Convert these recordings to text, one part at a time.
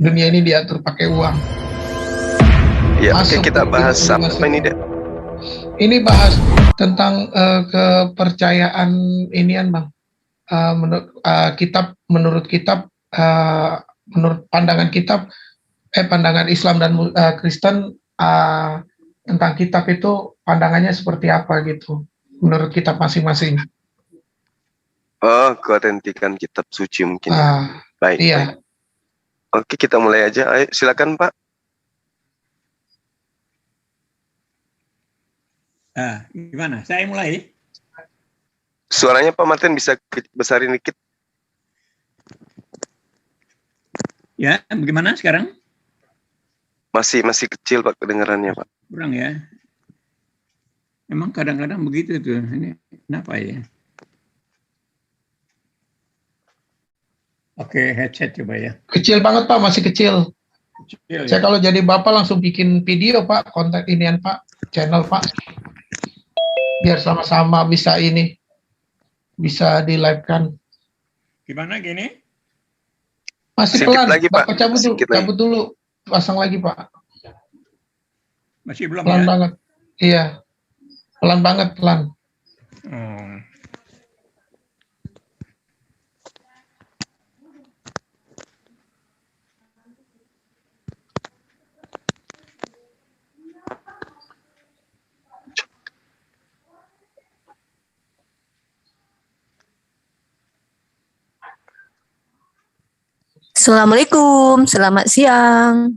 dunia ini diatur pakai uang. Ya, oke, kita bahas apa ini, Dek? Ini bahas tentang kepercayaan inian, Bang. Menurut kitab, menurut pandangan kitab, pandangan Islam dan Kristen tentang kitab itu pandangannya seperti apa gitu, menurut kitab masing-masing. Oh, keautentikan kitab suci mungkin. Baik, iya. baik. Oke, kita mulai aja. Ayo, silakan, Pak. Gimana? Saya mulai. Suaranya Pak Martin bisa besarin dikit. Ya, bagaimana sekarang? Masih kecil Pak kedengarannya, Pak. Kurang ya. Emang kadang-kadang begitu tuh. Ini kenapa ya? Oke, headset coba ya. Kecil banget Pak, masih kecil. Saya Ya. kalau jadi Bapak langsung bikin video Pak, kontak inian Pak, channel Pak. Biar sama-sama bisa di live-kan. Gimana gini? Masih Sedikit pelan, lagi, Pak. Bapak cabut dulu, pasang lagi Pak. Masih belum Pelan ya? banget. Iya. Pelan banget, pelan. Assalamualaikum, selamat siang.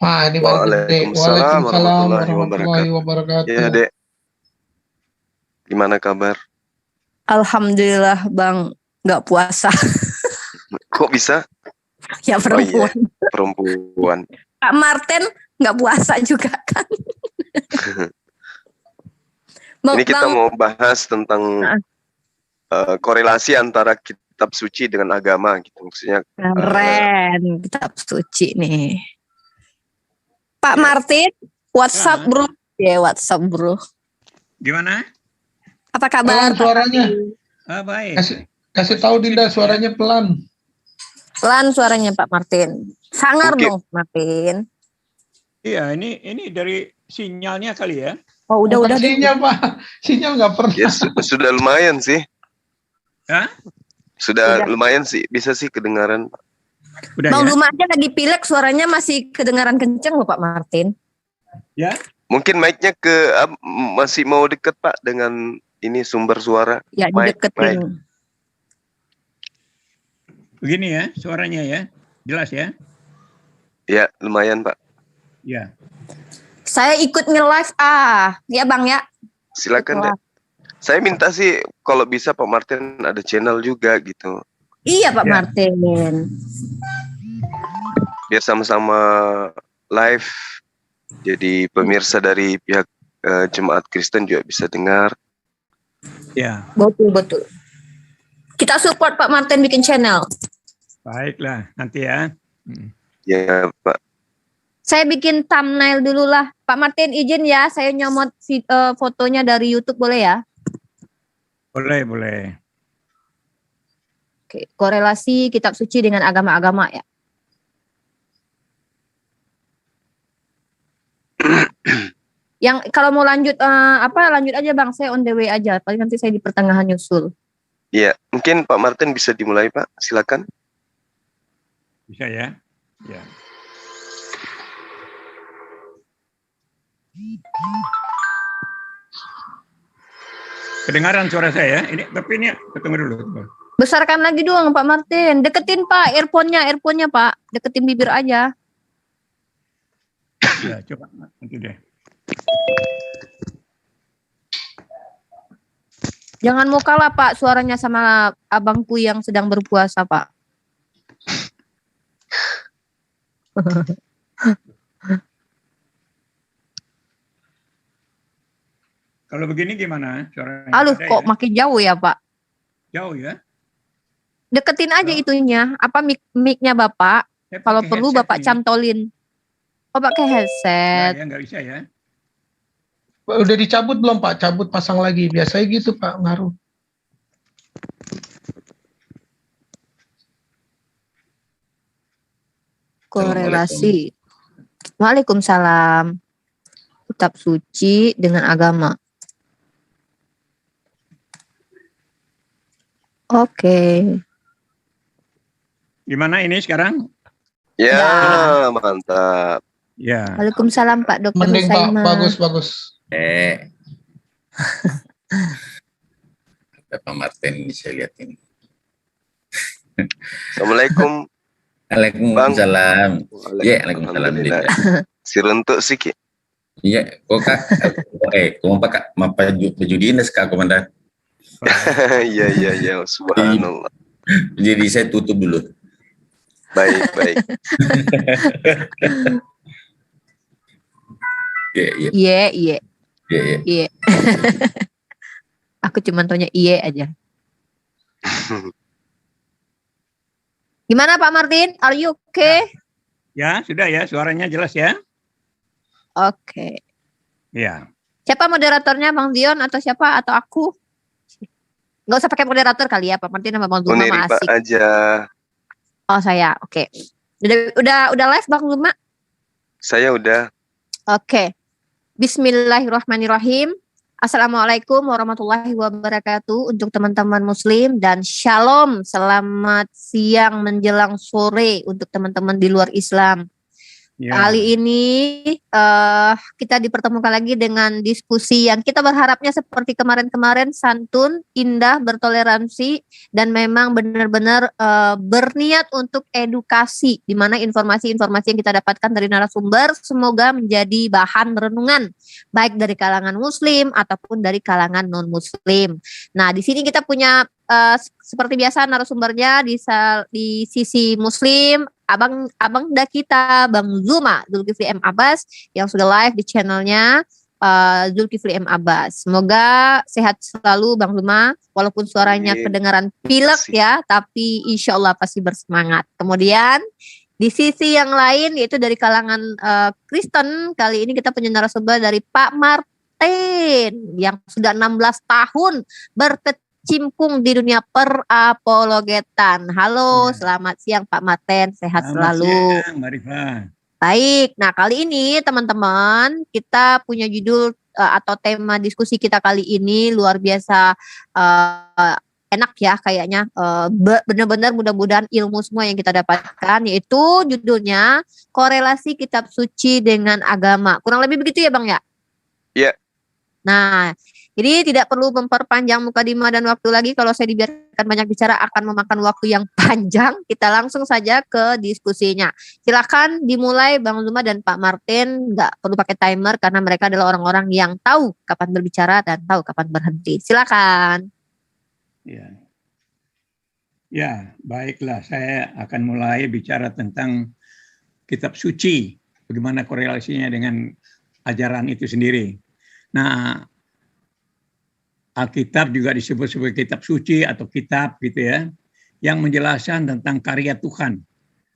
Ini Waalaikumsalam warahmatullahi wabarakatuh. Ya, Dek. Gimana kabar? Alhamdulillah Bang, nggak puasa. Kok bisa? Ya perempuan. Oh, iya. Perempuan. Pak Martin nggak puasa juga kan? Ini kita mau bahas tentang korelasi antara kitab suci dengan agama gitu, maksudnya. Keren, kitab suci nih. Pak Martin, WhatsApp bro. Ya WhatsApp bro. Gimana? Apa kabar? Pelan suaranya. Baik. Kasih tahu Dinda suaranya pelan. Pelan suaranya Pak Martin. Sangar dong Martin. Iya, ini dari sinyalnya kali ya. Oh udah. Sinyal Pak, sinyal nggak pernah. Ya sudah lumayan sih. Hah? Sudah lumayan sih, bisa sih kedengaran. Udah Bang ya? Duma aja lagi pilek suaranya masih kedengaran kenceng loh Pak Martin. Ya. Mungkin mic-nya masih mau deket Pak dengan ini sumber suara. Ya dideketin. Begini ya suaranya ya, jelas ya? Ya lumayan Pak. Ya. Saya ikut nge-live ya Bang ya. Silakan Dek. Saya minta sih kalau bisa Pak Martin ada channel juga gitu. Iya Pak Martin. Biar sama-sama live. Jadi pemirsa dari pihak jemaat Kristen juga bisa dengar. Ya. Betul. Kita support Pak Martin bikin channel. Baiklah, nanti ya. Ya Pak. Saya bikin thumbnail dulu lah. Pak Martin izin ya, saya nyomot fotonya dari YouTube boleh ya? Boleh. Oke, korelasi kitab suci dengan agama-agama ya. Yang kalau mau lanjut lanjut aja Bang, saya on the way aja. Paling nanti saya di pertengahan nyusul. Iya, mungkin Pak Martin bisa dimulai Pak, silakan. Bisa ya? Ya. Kedengaran suara saya ya? Tapi ini tunggu dulu. Besarkan lagi dong Pak Martin. Deketin Pak earphone-nya Pak. Deketin bibir aja. Ya, coba nanti deh. Jangan mau kalah Pak suaranya sama abangku yang sedang berpuasa Pak. Kalau begini gimana suaranya? Aduh kok makin jauh ya Pak? Jauh ya? Deketin aja itunya. Apa mic-nya Bapak? Kalau perlu Bapak cantolin. Oh pakai headset. Ya nggak bisa ya? Udah dicabut belum Pak? Cabut pasang lagi. Biasanya gitu Pak, ngaruh. Korelasi. Waalaikumsalam. Kitab suci dengan agama. Oke. Gimana ini sekarang? Ya, mantap. Ya. Waalaikumsalam Pak Dr. Mending Pak, Husaimah. bagus. Ada Pak Martin ini saya lihat ini. Assalamualaikum. Waalaikumsalam. Ya, Alhamdulillah. Si rentuk sikit. Iya, kok Kak. Kau pakai mapa baju dinas Kak Komandan. Iya, subhanallah. Jadi saya tutup dulu. Baik. Iya. Iya. Aku cuma tanya iya aja. Gimana Pak Martin? Are you okay? Ya, sudah ya, suaranya jelas ya. Oke. Ya. Siapa moderatornya, Bang Dion atau siapa atau aku? Nggak usah pakai moderator kali ya, Pak Martin sama Bang Zuma mah asik. aja. Oh saya, oke. Udah live Bang Zuma? Saya udah. Oke. Bismillahirrahmanirrahim. Assalamualaikum warahmatullahi wabarakatuh untuk teman-teman muslim dan shalom. Selamat siang menjelang sore untuk teman-teman di luar Islam. Ya. Kali ini kita dipertemukan lagi dengan diskusi yang kita berharapnya seperti kemarin-kemarin, santun, indah, bertoleransi, dan memang benar-benar berniat untuk edukasi, di mana informasi-informasi yang kita dapatkan dari narasumber semoga menjadi bahan renungan baik dari kalangan muslim ataupun dari kalangan non-muslim. Nah, di sini kita punya seperti biasa narasumbernya di sisi muslim, abang kita Bang Zuma Zulkifli M Abbas yang sudah live di channelnya Zulkifli M Abbas. Semoga sehat selalu Bang Zuma, walaupun suaranya kedengaran pilek ya, tapi insya Allah pasti bersemangat. Kemudian di sisi yang lain yaitu dari kalangan Kristen, kali ini kita punya narasumber dari Pak Martin yang sudah 16 tahun berkecimpung di dunia perapologetan. Halo, selamat siang Pak Martin, sehat selalu. Selamat siang, Mbak Rifa. Baik, nah kali ini teman-teman kita punya judul atau tema diskusi kita kali ini luar biasa enak ya kayaknya, benar-benar mudah-mudahan ilmu semua yang kita dapatkan, yaitu judulnya korelasi kitab suci dengan agama. Kurang lebih begitu ya Bang ya? Iya. Nah, jadi tidak perlu memperpanjang mukadimah dan waktu lagi. Kalau saya dibiarkan banyak bicara akan memakan waktu yang panjang. Kita langsung saja ke diskusinya. Silakan dimulai Bang Zuma dan Pak Martin. Nggak perlu pakai timer karena mereka adalah orang-orang yang tahu kapan berbicara dan tahu kapan berhenti. Silakan. Ya, baiklah. Saya akan mulai bicara tentang kitab suci. Bagaimana korelasinya dengan ajaran itu sendiri. Nah, Alkitab juga disebut sebagai kitab suci atau kitab gitu ya, yang menjelaskan tentang karya Tuhan.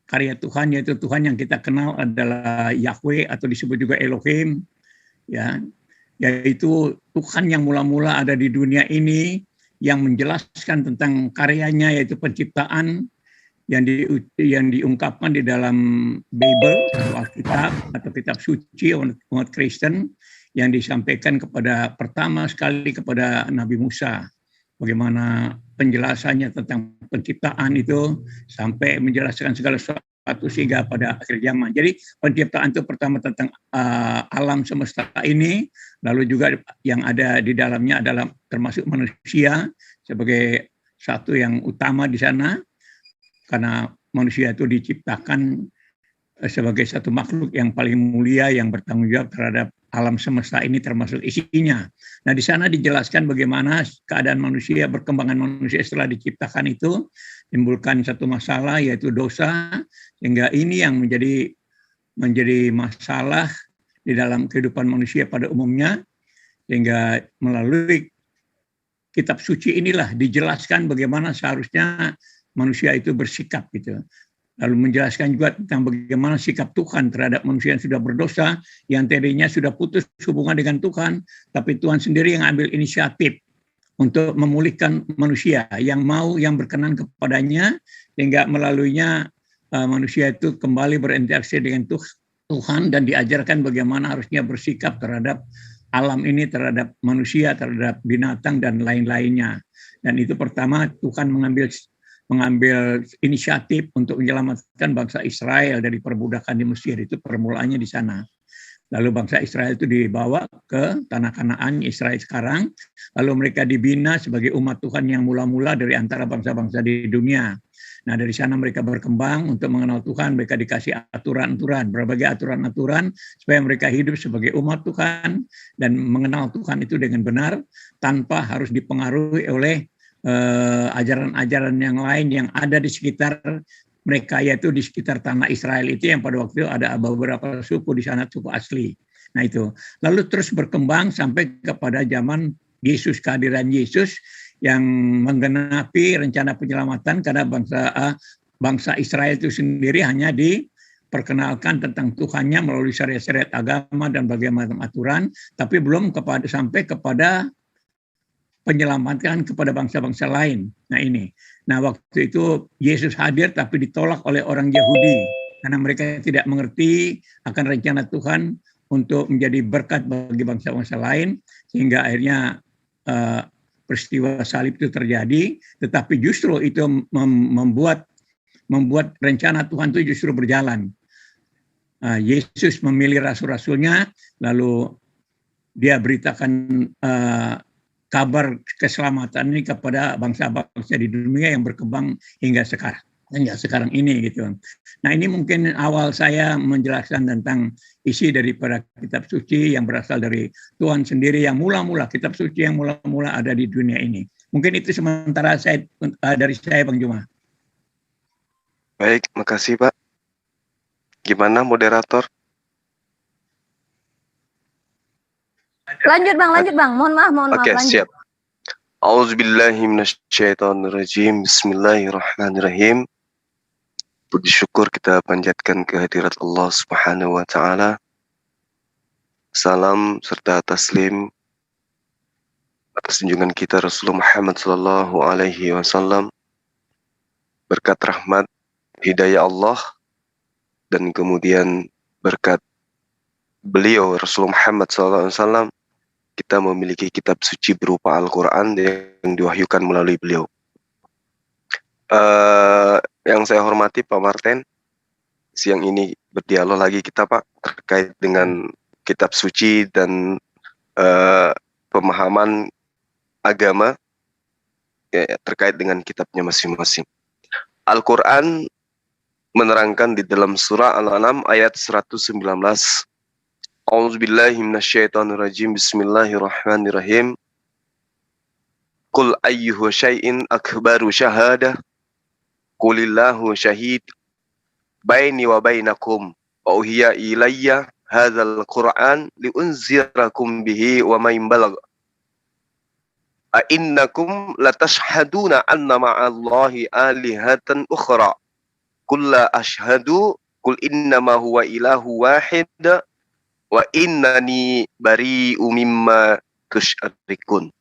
Karya Tuhan yaitu Tuhan yang kita kenal adalah Yahweh atau disebut juga Elohim, ya, yaitu Tuhan yang mula-mula ada di dunia ini, yang menjelaskan tentang karyanya yaitu penciptaan yang diungkapkan di dalam Bible atau Alkitab atau kitab suci umat Kristen, yang disampaikan pertama sekali kepada Nabi Musa. Bagaimana penjelasannya tentang penciptaan itu sampai menjelaskan segala sesuatu sehingga pada akhir zaman. Jadi penciptaan itu pertama tentang alam semesta ini, lalu juga yang ada di dalamnya adalah termasuk manusia sebagai satu yang utama di sana, karena manusia itu diciptakan sebagai satu makhluk yang paling mulia yang bertanggung jawab terhadap alam semesta ini termasuk isinya. Nah, di sana dijelaskan bagaimana keadaan manusia, perkembangan manusia setelah diciptakan itu timbulkan satu masalah yaitu dosa, sehingga ini yang menjadi masalah di dalam kehidupan manusia pada umumnya, sehingga melalui kitab suci inilah dijelaskan bagaimana seharusnya manusia itu bersikap gitu. Lalu menjelaskan juga tentang bagaimana sikap Tuhan terhadap manusia yang sudah berdosa, yang tadinya sudah putus hubungan dengan Tuhan, tapi Tuhan sendiri yang ambil inisiatif untuk memulihkan manusia yang berkenan kepadanya, sehingga melaluinya manusia itu kembali berinteraksi dengan Tuhan dan diajarkan bagaimana harusnya bersikap terhadap alam ini, terhadap manusia, terhadap binatang dan lain-lainnya. Dan itu pertama Tuhan mengambil inisiatif untuk menyelamatkan bangsa Israel dari perbudakan di Mesir. Itu permulaannya di sana. Lalu bangsa Israel itu dibawa ke tanah Kanaan, Israel sekarang. Lalu mereka dibina sebagai umat Tuhan yang mula-mula dari antara bangsa-bangsa di dunia. Nah, dari sana mereka berkembang untuk mengenal Tuhan. Mereka dikasih aturan-aturan, berbagai aturan-aturan supaya mereka hidup sebagai umat Tuhan dan mengenal Tuhan itu dengan benar tanpa harus dipengaruhi oleh ajaran-ajaran yang lain yang ada di sekitar mereka, yaitu di sekitar tanah Israel itu yang pada waktu itu ada beberapa suku di sana, suku asli. Nah itu. Lalu terus berkembang sampai kepada zaman Yesus, kehadiran Yesus yang menggenapi rencana penyelamatan karena bangsa Israel itu sendiri hanya diperkenalkan tentang Tuhannya melalui syariat-syariat agama dan berbagai macam aturan, tapi belum sampai kepada penyelamatan kepada bangsa-bangsa lain. Nah ini. Nah waktu itu Yesus hadir tapi ditolak oleh orang Yahudi karena mereka tidak mengerti akan rencana Tuhan untuk menjadi berkat bagi bangsa-bangsa lain, sehingga akhirnya peristiwa salib itu terjadi. Tetapi justru itu membuat rencana Tuhan itu justru berjalan. Yesus memilih rasul-rasulnya, lalu dia beritakan kabar keselamatan ini kepada bangsa-bangsa di dunia yang berkembang hingga sekarang ini gitu. Nah ini mungkin awal saya menjelaskan tentang isi daripada kitab suci yang berasal dari Tuhan sendiri, yang mula-mula kitab suci yang mula-mula ada di dunia ini. Mungkin itu sementara dari saya, Bang Juma. Baik, makasih Pak. Gimana moderator? Lanjut Bang. Mohon maaf. Oke, lanjut. siap. A'udzubillahi minasyaitonirrajim. Bismillahirrahmanirrahim. Puji syukur kita panjatkan kehadirat Allah Subhanahu wa taala. Salam serta taslim atas junjungan kita Rasulullah Muhammad sallallahu alaihi wasallam. Berkat rahmat hidayah Allah dan kemudian berkat beliau Rasulullah Muhammad sallallahu alaihi wasallam, kita memiliki kitab suci berupa Al-Quran yang diwahyukan melalui beliau. Yang saya hormati Pak Martin, siang ini berdialog lagi kita Pak terkait dengan kitab suci dan pemahaman agama terkait dengan kitabnya masing-masing. Al-Quran menerangkan di dalam surah Al-An'am ayat 119. A'udzubillahi minasyaitonirrajim. Bismillahirrahmanirrahim. Qul ayyuhu syai'in akbaru syahadah. Qulillahu syahid baini wa bainakum wa uhiya ilayya hadzal Qur'an liunzirakum bihi wa man balagha. A innakum latashhaduna anna ma'allahi alihatan ukhra. Qul la ashhadu qul innama huwa ilahu wahid. Wa innani bari'um mimma tusyrikun.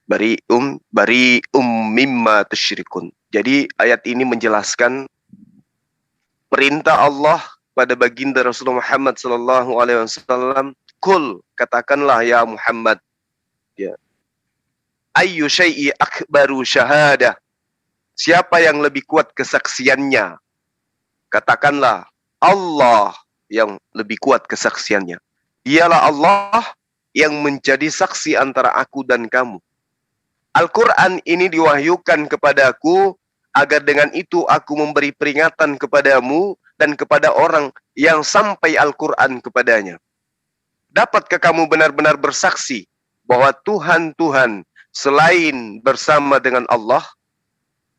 Bari'um mimma tusyrikun. Jadi ayat ini menjelaskan perintah Allah pada baginda Rasulullah Muhammad sallallahu alaihi wasallam, "Qul," katakanlah ya Muhammad, ya. "Ayyu syai'i akbaru syahadah." Siapa yang lebih kuat kesaksiannya? Katakanlah Allah yang lebih kuat kesaksiannya. Dialah Allah yang menjadi saksi antara aku dan kamu. Al-Quran ini diwahyukan kepadaku agar dengan itu aku memberi peringatan kepadamu dan kepada orang yang sampai Al-Quran kepadanya. Dapatkah kamu benar-benar bersaksi bahwa Tuhan selain bersama dengan Allah?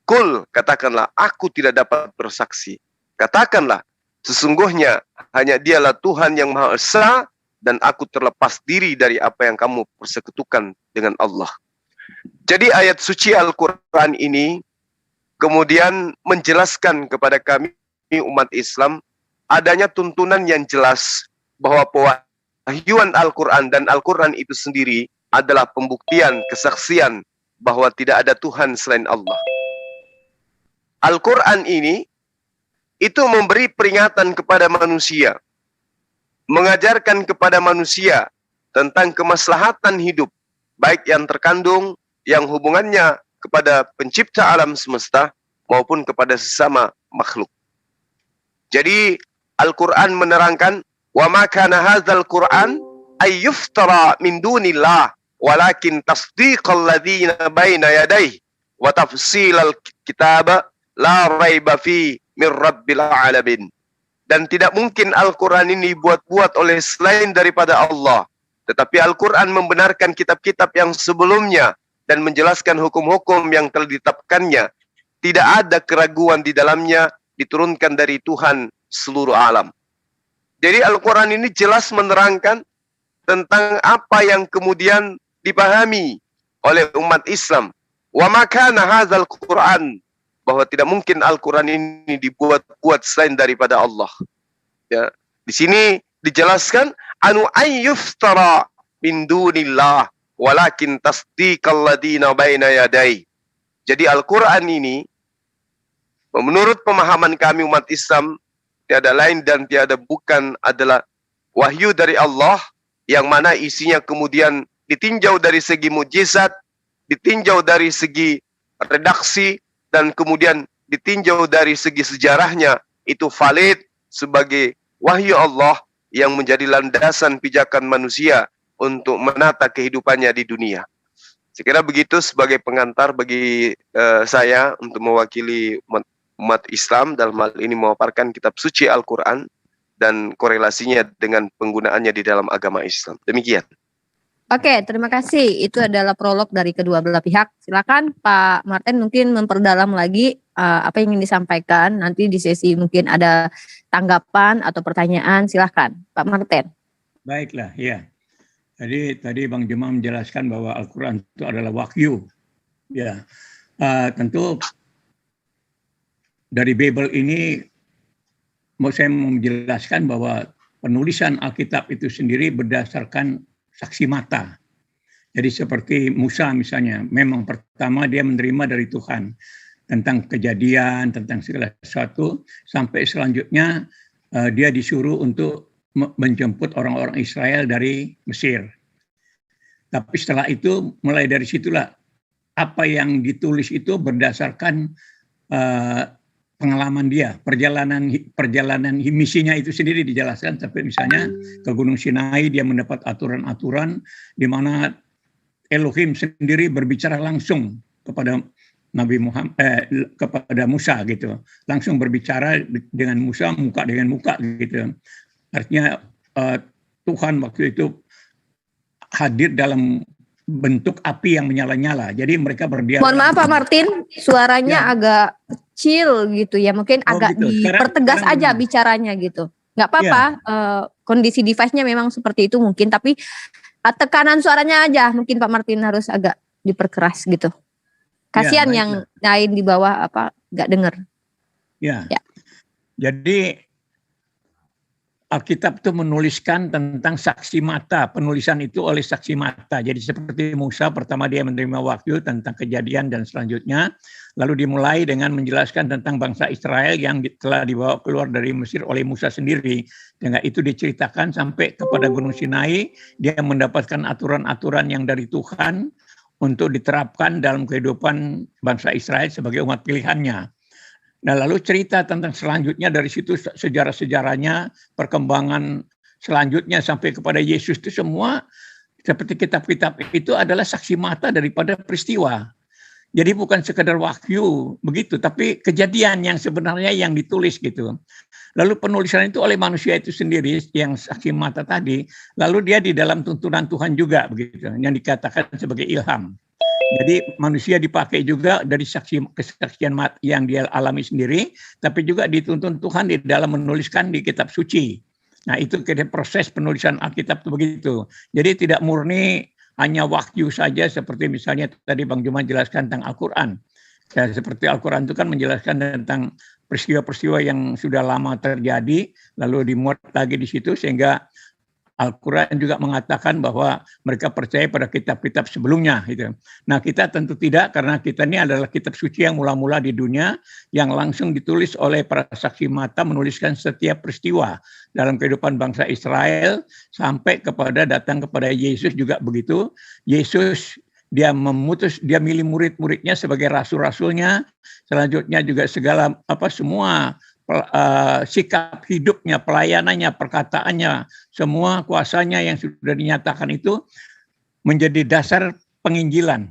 Kul, katakanlah, aku tidak dapat bersaksi. Katakanlah, sesungguhnya hanya dialah Tuhan yang Maha Esa dan aku terlepas diri dari apa yang kamu persekutukan dengan Allah. Jadi ayat suci Al-Quran ini kemudian menjelaskan kepada kami umat Islam adanya tuntunan yang jelas bahwa pewahyuan Al-Quran dan Al-Quran itu sendiri adalah pembuktian, kesaksian bahwa tidak ada Tuhan selain Allah. Al-Quran ini itu memberi peringatan kepada manusia, mengajarkan kepada manusia tentang kemaslahatan hidup, baik yang terkandung, yang hubungannya kepada pencipta alam semesta, maupun kepada sesama makhluk. Jadi Al-Quran menerangkan, وَمَا كَانَ هَذَا الْقُرْآنِ أَيُّفْتَرَى مِنْ دُونِ اللَّهِ وَلَكِنْ تَصْدِيقَ الَّذِينَ بَيْنَ يَدَيْهِ وَتَفْصِيلَ الْكِتَابَ لَا رَيْبَ فِيهِ مِنْ رَبِّ الْعَالَمِينَ. Dan tidak mungkin Al-Quran ini buat-buat oleh selain daripada Allah. Tetapi Al-Quran membenarkan kitab-kitab yang sebelumnya dan menjelaskan hukum-hukum yang telah ditetapkannya. Tidak ada keraguan di dalamnya, diturunkan dari Tuhan seluruh alam. Jadi Al-Quran ini jelas menerangkan tentang apa yang kemudian dipahami oleh umat Islam. Wa ma kana hadzal Qur'an, bahwa tidak mungkin Al-Quran ini dibuat-buat selain daripada Allah. Ya, di sini dijelaskan anu ayyuftara min dunillah walakin tasdiqal ladina baina yadai. Jadi Al-Quran ini menurut pemahaman kami umat Islam tiada lain dan tiada bukan adalah wahyu dari Allah yang mana isinya kemudian ditinjau dari segi mukjizat, ditinjau dari segi redaksi, dan kemudian ditinjau dari segi sejarahnya, itu valid sebagai wahyu Allah yang menjadi landasan pijakan manusia untuk menata kehidupannya di dunia. Sekira begitu sebagai pengantar bagi saya untuk mewakili umat Islam dalam hal ini memaparkan kitab suci Al-Quran dan korelasinya dengan penggunaannya di dalam agama Islam. Demikian. Oke, terima kasih. Itu adalah prolog dari kedua belah pihak. Silakan Pak Martin mungkin memperdalam lagi apa yang ingin disampaikan. Nanti di sesi mungkin ada tanggapan atau pertanyaan. Silakan Pak Martin. Baiklah, ya. Jadi tadi Bang Juma menjelaskan bahwa Al-Quran itu adalah wahyu. Ya, tentu dari Bible ini mau saya menjelaskan bahwa penulisan Alkitab itu sendiri berdasarkan saksi mata. Jadi seperti Musa misalnya, memang pertama dia menerima dari Tuhan tentang kejadian, tentang segala sesuatu, sampai selanjutnya dia disuruh untuk menjemput orang-orang Israel dari Mesir. Tapi setelah itu, mulai dari situlah apa yang ditulis itu berdasarkan pengalaman dia, perjalanan misinya itu sendiri dijelaskan. Sampai misalnya ke Gunung Sinai dia mendapat aturan-aturan di mana Elohim sendiri berbicara langsung kepada Nabi Muhammad, kepada Musa gitu, langsung berbicara dengan Musa muka dengan muka gitu. Artinya Tuhan waktu itu hadir dalam bentuk api yang menyala-nyala. Jadi mereka berdialog. Mohon maaf Pak Martin, suaranya agak kecil gitu ya. Mungkin agak gitu. Dipertegas sekarang aja bicaranya gitu. Nggak apa-apa, kondisi device-nya memang seperti itu mungkin. Tapi tekanan suaranya aja mungkin Pak Martin harus agak diperkeras gitu. Kasihan yang lain di bawah nggak dengar. Ya. Jadi Alkitab itu menuliskan tentang saksi mata, penulisan itu oleh saksi mata. Jadi seperti Musa, pertama dia menerima wahyu tentang kejadian dan selanjutnya. Lalu dimulai dengan menjelaskan tentang bangsa Israel yang telah dibawa keluar dari Mesir oleh Musa sendiri. Dengan itu diceritakan sampai kepada Gunung Sinai, dia mendapatkan aturan-aturan yang dari Tuhan untuk diterapkan dalam kehidupan bangsa Israel sebagai umat pilihannya. Nah, lalu cerita tentang selanjutnya dari situ sejarah-sejarahnya, perkembangan selanjutnya sampai kepada Yesus itu semua seperti kitab-kitab itu adalah saksi mata daripada peristiwa. Jadi bukan sekedar wahyu begitu, tapi kejadian yang sebenarnya yang ditulis gitu. Lalu penulisan itu oleh manusia itu sendiri yang saksi mata tadi, lalu dia di dalam tuntunan Tuhan juga begitu, yang dikatakan sebagai ilham. Jadi manusia dipakai juga dari kesaksian yang dia alami sendiri, tapi juga dituntun Tuhan di dalam menuliskan di kitab suci. Nah itu proses penulisan Alkitab itu begitu. Jadi tidak murni hanya wahyu saja seperti misalnya tadi Bang Juma jelaskan tentang Al-Quran. Ya, seperti Al-Quran itu kan menjelaskan tentang peristiwa-peristiwa yang sudah lama terjadi, lalu dimuat lagi di situ sehingga Al-Quran juga mengatakan bahwa mereka percaya pada kitab-kitab sebelumnya. Gitu. Nah kita tentu tidak, karena kita ini adalah kitab suci yang mula-mula di dunia, yang langsung ditulis oleh para saksi mata, menuliskan setiap peristiwa dalam kehidupan bangsa Israel, sampai kepada datang kepada Yesus juga begitu. Yesus dia milih murid-muridnya sebagai rasul-rasulnya, selanjutnya juga segala semua sikap hidupnya, pelayanannya, perkataannya, semua kuasanya yang sudah dinyatakan itu menjadi dasar penginjilan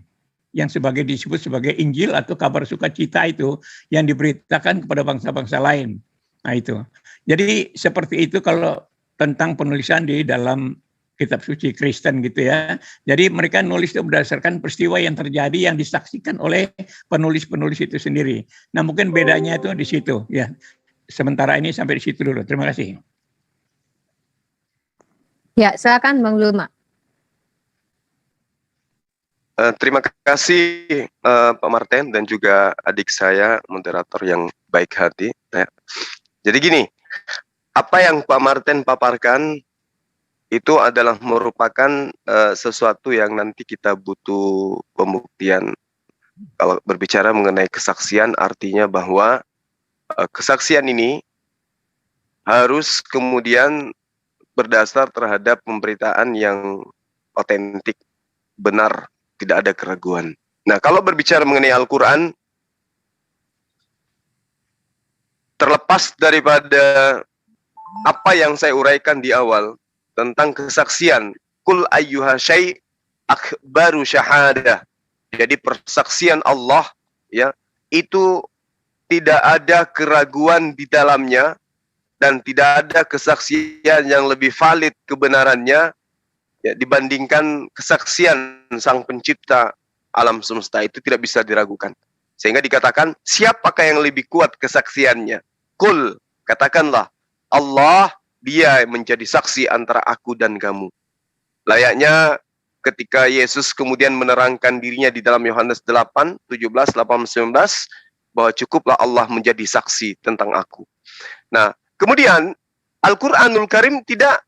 yang disebut sebagai Injil atau kabar sukacita itu yang diberitakan kepada bangsa-bangsa lain. Nah itu. Jadi seperti itu kalau tentang penulisan di dalam kitab suci Kristen gitu ya. Jadi mereka nulis itu berdasarkan peristiwa yang terjadi yang disaksikan oleh penulis-penulis itu sendiri. Nah mungkin bedanya itu di situ ya. Sementara ini sampai di situ dulu. Terima kasih. Ya, silakan Bang Zulma. Terima kasih Pak Martin dan juga adik saya, moderator yang baik hati. Ya. Jadi gini, apa yang Pak Martin paparkan itu adalah merupakan sesuatu yang nanti kita butuh pembuktian. Kalau berbicara mengenai kesaksian, artinya bahwa kesaksian ini harus kemudian berdasar terhadap pemberitaan yang otentik, benar, tidak ada keraguan. Nah, kalau berbicara mengenai Al-Quran, terlepas daripada apa yang saya uraikan di awal, tentang kesaksian, kul ayyuha syai' akbaru syahadah. Jadi persaksian Allah ya, itu tidak ada keraguan di dalamnya dan tidak ada kesaksian yang lebih valid kebenarannya ya, dibandingkan kesaksian Sang Pencipta alam semesta, itu tidak bisa diragukan. Sehingga dikatakan, siapakah yang lebih kuat kesaksiannya? Kul, katakanlah, Allah, dia menjadi saksi antara aku dan kamu. Layaknya ketika Yesus kemudian menerangkan dirinya di dalam Yohanes 8, 17, 18, 19, bahwa cukuplah Allah menjadi saksi tentang aku. Nah, kemudian Al-Quranul Karim tidak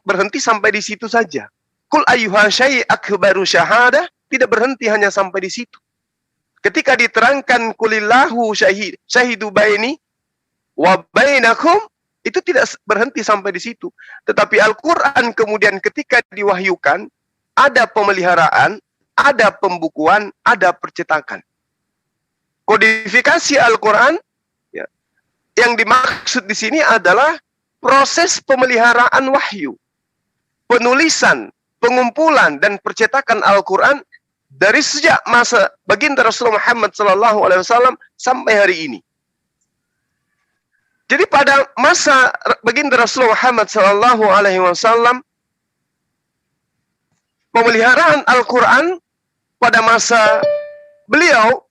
berhenti sampai di situ saja. Kul ayyuha syai' akbaru syahadah, tidak berhenti hanya sampai di situ. Ketika diterangkan kulillahu syahidu baini wa bainakum, itu tidak berhenti sampai di situ. Tetapi Al-Quran kemudian ketika diwahyukan, ada pemeliharaan, ada pembukuan, ada percetakan. Kodifikasi Al-Quran, ya, yang dimaksud di sini adalah proses pemeliharaan wahyu. Penulisan, pengumpulan, dan percetakan Al-Quran dari sejak masa baginda Rasulullah Muhammad SAW sampai hari ini. Jadi pada masa baginda Rasulullah Muhammad SAW, pemeliharaan Al-Quran pada masa beliau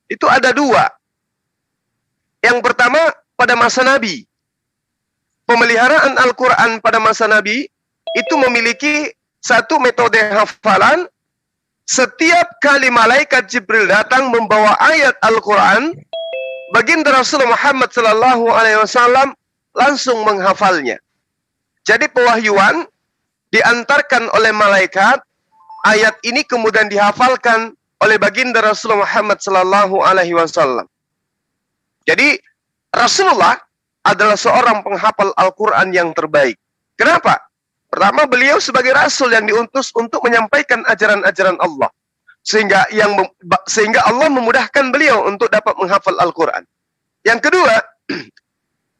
itu ada dua. Yang pertama pada masa Nabi. Pemeliharaan Al-Quran pada masa Nabi itu memiliki satu metode hafalan. Setiap kali malaikat Jibril datang membawa ayat Al-Quran, baginda Rasulullah Muhammad SAW langsung menghafalnya. Jadi pewahyuan diantarkan oleh malaikat, ayat ini kemudian dihafalkan oleh baginda Rasulullah Muhammad SAW. Jadi Rasulullah adalah seorang penghafal Al-Quran yang terbaik. Kenapa? Pertama, beliau sebagai Rasul yang diutus untuk menyampaikan ajaran-ajaran Allah. Sehingga Allah memudahkan beliau untuk dapat menghafal Al-Quran. Yang kedua,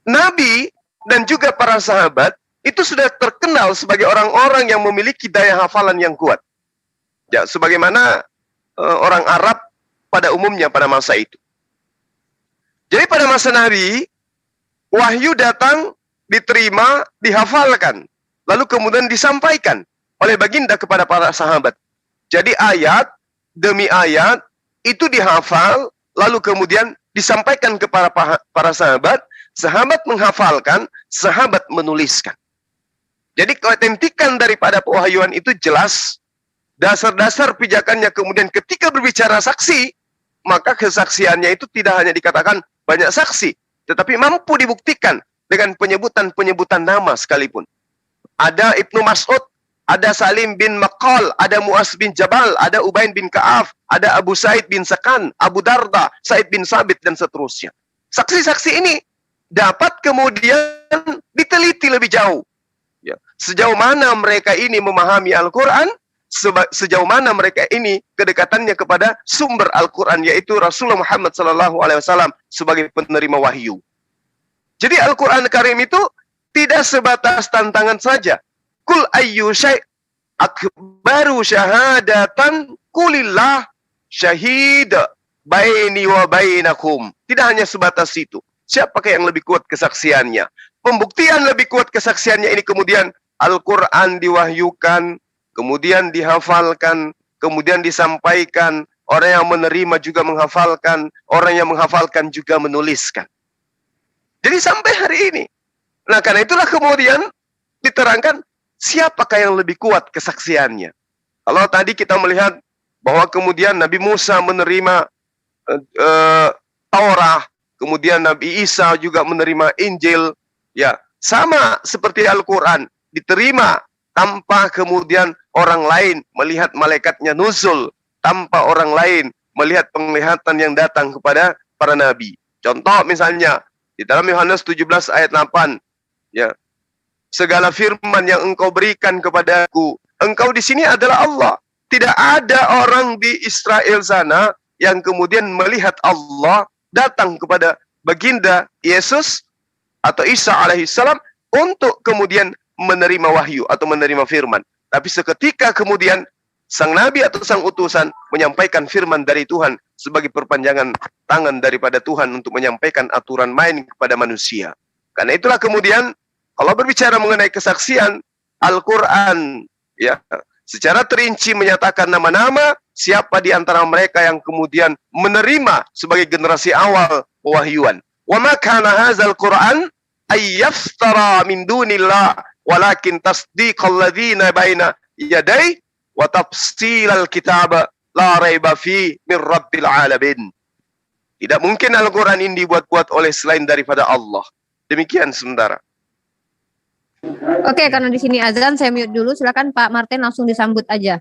Nabi dan juga para sahabat itu sudah terkenal sebagai orang-orang yang memiliki daya hafalan yang kuat. Ya, sebagaimana orang Arab pada umumnya pada masa itu. Jadi pada masa Nabi, wahyu datang, diterima, dihafalkan, lalu kemudian disampaikan oleh baginda kepada para sahabat. Jadi ayat demi ayat itu dihafal, lalu kemudian disampaikan kepada para sahabat, sahabat menghafalkan, sahabat menuliskan. Jadi keautentikan daripada pewahyuan itu jelas, dasar-dasar pijakannya kemudian ketika berbicara saksi, maka kesaksiannya itu tidak hanya dikatakan banyak saksi, tetapi mampu dibuktikan dengan penyebutan-penyebutan nama sekalipun. ada Ibnu Mas'ud, ada Salim bin Maqal, ada Mu'az bin Jabal, ada Ubayn bin Ka'af, ada Abu Said bin Sakan, Abu Darda, Said bin Sabit, dan seterusnya. Saksi-saksi ini dapat kemudian diteliti lebih jauh. Ya. Sejauh mana mereka ini memahami Al-Quran, sejauh mana mereka ini kedekatannya kepada sumber Al-Quran, yaitu Rasulullah Muhammad SAW sebagai penerima wahyu. Jadi Al-Quran Karim itu tidak sebatas tantangan saja. Kul ayyu syai' akbaru syahadatan kulillah syahid baini wa bainakum. Tidak hanya sebatas itu. Siapakah yang lebih kuat kesaksiannya? Pembuktian lebih kuat kesaksiannya ini kemudian Al-Quran diwahyukan, kemudian dihafalkan, kemudian disampaikan. Orang yang menerima juga menghafalkan, orang yang menghafalkan juga menuliskan. Jadi sampai hari ini. Nah, karena itulah kemudian diterangkan siapakah yang lebih kuat kesaksiannya. Kalau tadi kita melihat bahwa kemudian Nabi Musa menerima Taurat, kemudian Nabi Isa juga menerima Injil, ya sama seperti Al-Quran, diterima tanpa kemudian orang lain melihat malaikatnya nuzul, tanpa orang lain melihat penglihatan yang datang kepada para nabi. Contoh misalnya di dalam Yohanes 17 ayat 8, ya, segala firman yang engkau berikan kepadaku, engkau di sini adalah Allah. Tidak ada orang di Israel sana yang kemudian melihat Allah datang kepada baginda Yesus atau Isa alaihissalam untuk kemudian menerima wahyu atau menerima firman. Tapi seketika kemudian sang nabi atau sang utusan menyampaikan firman dari Tuhan sebagai perpanjangan tangan daripada Tuhan untuk menyampaikan aturan main kepada manusia. Karena itulah kemudian kalau berbicara mengenai kesaksian, Al-Quran ya secara terinci menyatakan nama-nama siapa di antara mereka yang kemudian menerima sebagai generasi awal pewahyuan. Wa ma kana hadzal Qur'an ay yaftara min dunillah walakin tasdiqal ladzina baina yadayhi wa tafsilal kitab la raiba fi min rabbil alamin. Tidak mungkin Al-Quran ini dibuat-buat oleh selain daripada Allah. Demikian sementara. Oke, karena di sini azan, saya mute dulu. Silakan Pak Martin langsung disambut aja.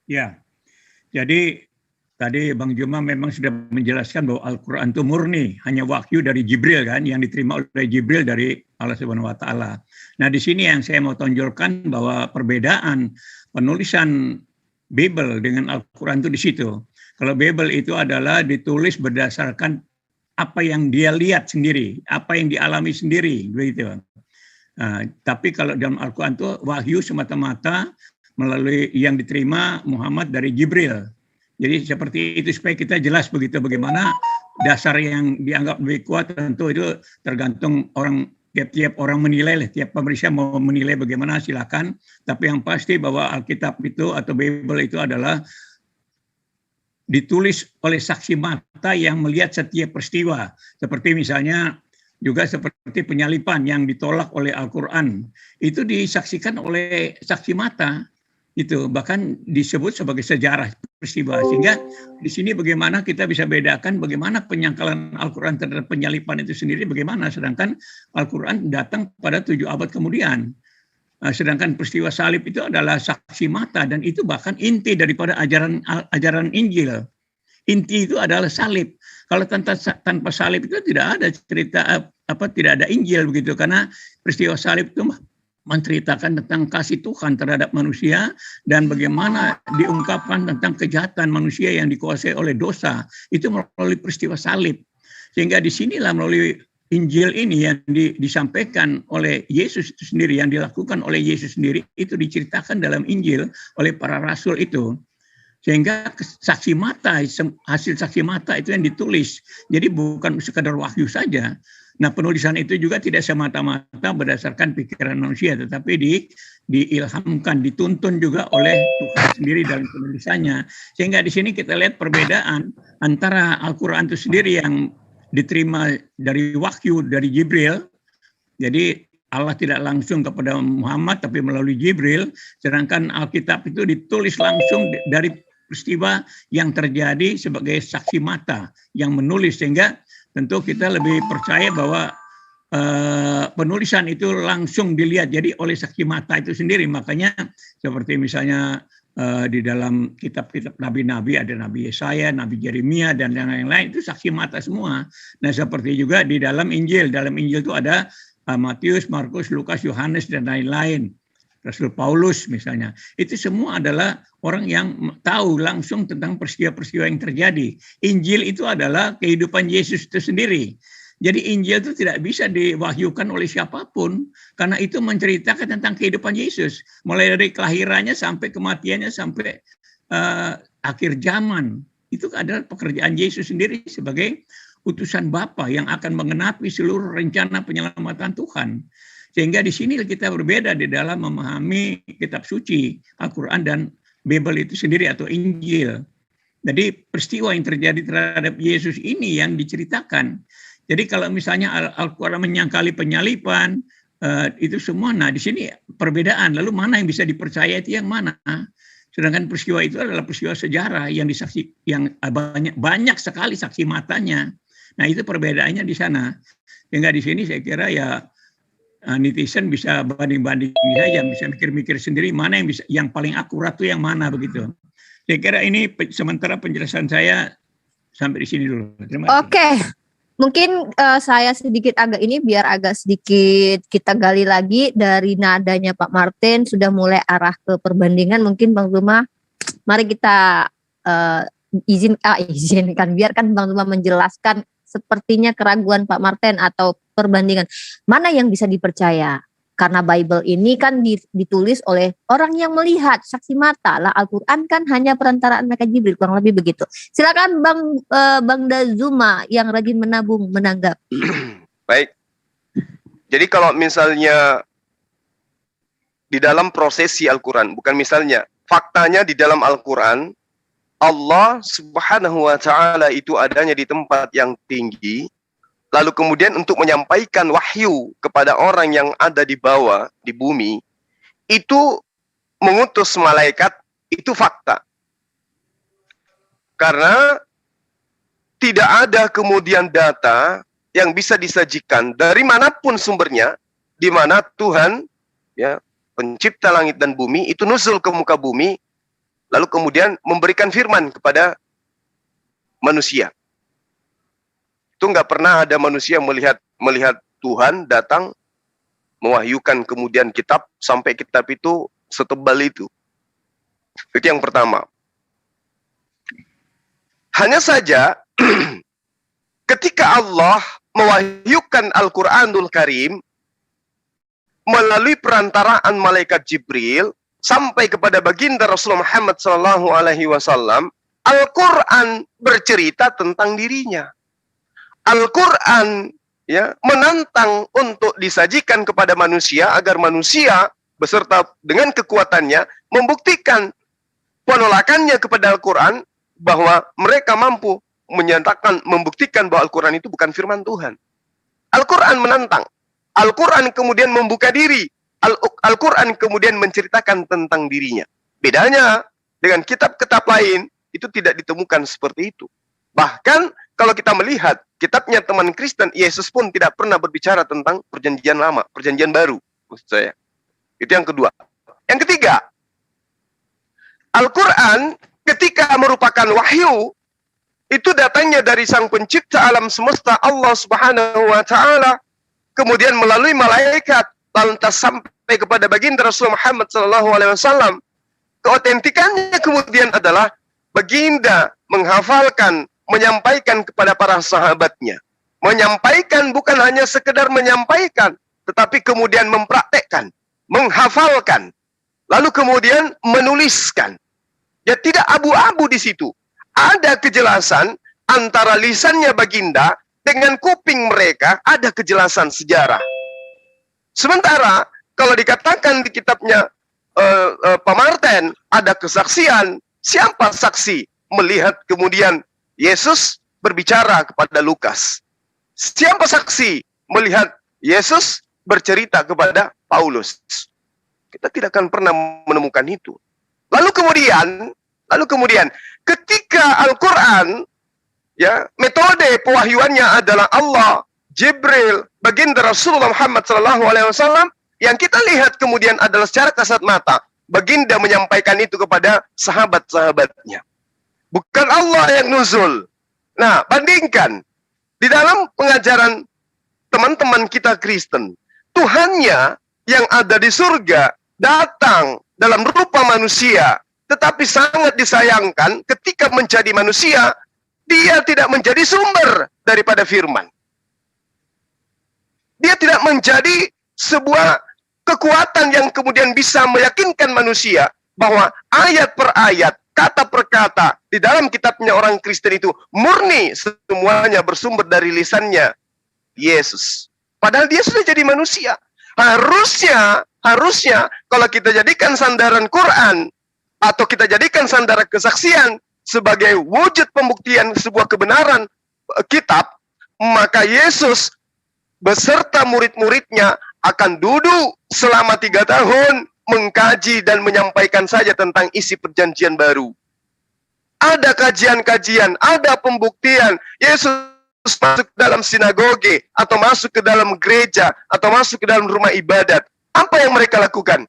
Ya, jadi tadi Bang Juma memang sudah menjelaskan bahwa Al-Quran itu murni, hanya wahyu dari Jibril kan, yang diterima oleh Jibril dari Allah Subhanahu Wa Taala. Nah di sini yang saya mau tonjolkan bahwa perbedaan penulisan Bible dengan Al-Quran itu di situ. Kalau Bible itu adalah ditulis berdasarkan apa yang dia lihat sendiri, apa yang dialami sendiri, begitu. Nah, tapi kalau dalam Al-Quran itu wahyu semata-mata melalui yang diterima Muhammad dari Jibril. Jadi seperti itu supaya kita jelas begitu bagaimana dasar yang dianggap lebih kuat, tentu itu tergantung orang, tiap-tiap orang menilai, tiap pemerintah mau menilai bagaimana silakan. Tapi yang pasti bahwa Alkitab itu atau Bible itu adalah ditulis oleh saksi mata yang melihat setiap peristiwa. Seperti misalnya juga seperti penyalipan yang ditolak oleh Al-Quran. Itu disaksikan oleh saksi mata. Itu bahkan disebut sebagai sejarah peristiwa. Sehingga di sini bagaimana kita bisa bedakan bagaimana penyangkalan Al-Quran terhadap penyalipan itu sendiri bagaimana. Sedangkan Al-Quran datang pada 7 abad kemudian. Sedangkan peristiwa salib itu adalah saksi mata dan itu bahkan inti daripada ajaran Injil. Inti itu adalah salib. Kalau tanpa salib itu tidak ada cerita tidak ada Injil begitu, karena peristiwa salib itu menceritakan tentang kasih Tuhan terhadap manusia dan bagaimana diungkapkan tentang kejahatan manusia yang dikuasai oleh dosa itu melalui peristiwa salib. Sehingga disinilah melalui Injil ini yang disampaikan oleh Yesus itu sendiri, yang dilakukan oleh Yesus sendiri itu diceritakan dalam Injil oleh para rasul itu. Sehingga saksi mata, hasil saksi mata itu yang ditulis. Jadi bukan sekadar wahyu saja. Nah penulisan itu juga tidak semata-mata berdasarkan pikiran manusia, tetapi diilhamkan, dituntun juga oleh Tuhan sendiri dalam penulisannya. Sehingga di sini kita lihat perbedaan antara Al-Quran itu sendiri yang diterima dari wahyu dari Jibril. Jadi Allah tidak langsung kepada Muhammad tapi melalui Jibril. Sedangkan Alkitab itu ditulis langsung dari peristiwa yang terjadi sebagai saksi mata yang menulis, sehingga tentu kita lebih percaya bahwa penulisan itu langsung dilihat jadi oleh saksi mata itu sendiri. Makanya seperti misalnya di dalam kitab-kitab nabi-nabi ada Nabi Yesaya, Nabi Yeremia dan yang lain-lain itu saksi mata semua. Nah seperti juga di dalam Injil. Dalam Injil itu ada Matius, Markus, Lukas, Yohanes dan lain-lain. Rasul Paulus misalnya. Itu semua adalah orang yang tahu langsung tentang peristiwa-peristiwa yang terjadi. Injil itu adalah kehidupan Yesus itu sendiri. Jadi Injil itu tidak bisa diwahyukan oleh siapapun karena itu menceritakan tentang kehidupan Yesus, mulai dari kelahirannya sampai kematiannya sampai akhir zaman. Itu adalah pekerjaan Yesus sendiri sebagai utusan Bapa yang akan mengenapi seluruh rencana penyelamatan Tuhan. Sehingga di sini kita berbeda di dalam memahami kitab suci, Al-Quran dan Bible itu sendiri atau Injil. Jadi peristiwa yang terjadi terhadap Yesus ini yang diceritakan. Jadi kalau misalnya Al-Quran menyangkali penyalipan, itu semua, nah di sini perbedaan. Lalu mana yang bisa dipercaya itu yang mana? Sedangkan peristiwa itu adalah peristiwa sejarah yang banyak sekali saksi matanya. Nah itu perbedaannya di sana. Sehingga di sini saya kira ya netizen bisa banding-banding saja, bisa mikir-mikir sendiri mana yang paling akurat itu yang mana begitu. Saya kira ini sementara penjelasan saya sampai di sini dulu. Terima kasih. Oke. Mungkin saya sedikit biar agak sedikit kita gali lagi dari nadanya Pak Martin sudah mulai arah ke perbandingan. Mungkin Bang Zuma, mari kita izinkan biarkan Bang Zuma menjelaskan sepertinya keraguan Pak Martin atau perbandingan mana yang bisa dipercaya. Karena Bible ini kan ditulis oleh orang yang melihat, saksi mata lah. Al-Quran kan hanya perantaraan mereka Jibril, kurang lebih begitu. Silakan Bang Dazuma yang rajin menabung menanggapi. Baik. Jadi kalau misalnya di dalam prosesi Al-Quran, bukan misalnya, faktanya di dalam Al-Quran, Allah Subhanahu wa Ta'ala itu adanya di tempat yang tinggi. Lalu kemudian untuk menyampaikan wahyu kepada orang yang ada di bawah, di bumi, itu mengutus malaikat, itu fakta. Karena tidak ada kemudian data yang bisa disajikan dari manapun sumbernya, di mana Tuhan, ya, pencipta langit dan bumi, itu nuzul ke muka bumi, lalu kemudian memberikan firman kepada manusia. Itu nggak pernah ada manusia melihat Tuhan datang mewahyukan kemudian kitab sampai kitab itu setebal itu. Itu yang pertama. Hanya saja ketika Allah mewahyukan Al-Quranul Karim melalui perantaraan malaikat Jibril sampai kepada baginda Rasulullah Muhammad SAW, Al-Quran bercerita tentang dirinya. Al-Quran ya menantang untuk disajikan kepada manusia agar manusia beserta dengan kekuatannya membuktikan penolakannya kepada Al-Quran bahwa mereka mampu menyatakan, membuktikan bahwa Al-Quran itu bukan firman Tuhan. Al-Quran menantang. Al-Quran kemudian membuka diri. Al-Quran kemudian menceritakan tentang dirinya. Bedanya dengan kitab-kitab lain itu tidak ditemukan seperti itu. Bahkan kalau kita melihat kitabnya teman Kristen, Yesus pun tidak pernah berbicara tentang perjanjian lama, perjanjian baru, maksud saya. Itu yang kedua. Yang ketiga, Al-Quran ketika merupakan wahyu, itu datangnya dari sang pencipta alam semesta Allah Subhanahu wa Ta'ala, kemudian melalui malaikat, lantas sampai kepada baginda Rasulullah Muhammad SAW. Keotentikannya kemudian adalah baginda menghafalkan, menyampaikan kepada para sahabatnya. Menyampaikan bukan hanya sekedar menyampaikan, tetapi kemudian mempraktekkan, menghafalkan, lalu kemudian menuliskan. Ya tidak abu-abu di situ. Ada kejelasan antara lisannya baginda dengan kuping mereka, ada kejelasan sejarah. Sementara kalau dikatakan di kitabnya Pak Martin ada kesaksian, siapa saksi melihat kemudian Yesus berbicara kepada Lukas? Siapa saksi melihat Yesus bercerita kepada Paulus? Kita tidak akan pernah menemukan itu. Lalu kemudian ketika Al-Quran, ya, metode pewahyuannya adalah Allah Jibril, baginda Rasulullah Muhammad SAW, yang kita lihat kemudian adalah secara kasat mata, baginda menyampaikan itu kepada sahabat-sahabatnya. Bukan Allah yang nuzul. Nah, bandingkan. Di dalam pengajaran teman-teman kita Kristen, Tuhannya yang ada di surga datang dalam rupa manusia, tetapi sangat disayangkan ketika menjadi manusia, dia tidak menjadi sumber daripada firman. Dia tidak menjadi sebuah kekuatan yang kemudian bisa meyakinkan manusia bahwa ayat per ayat, kata per kata di dalam kitabnya orang Kristen itu murni semuanya bersumber dari lisannya Yesus. Padahal dia sudah jadi manusia. Harusnya kalau kita jadikan sandaran Quran atau kita jadikan sandaran kesaksian sebagai wujud pembuktian sebuah kebenaran kitab, maka Yesus beserta murid-muridnya akan duduk selama 3 tahun mengkaji dan menyampaikan saja tentang isi perjanjian baru. Ada kajian-kajian, ada pembuktian. Yesus masuk ke dalam sinagoge, atau masuk ke dalam gereja, atau masuk ke dalam rumah ibadat. Apa yang mereka lakukan?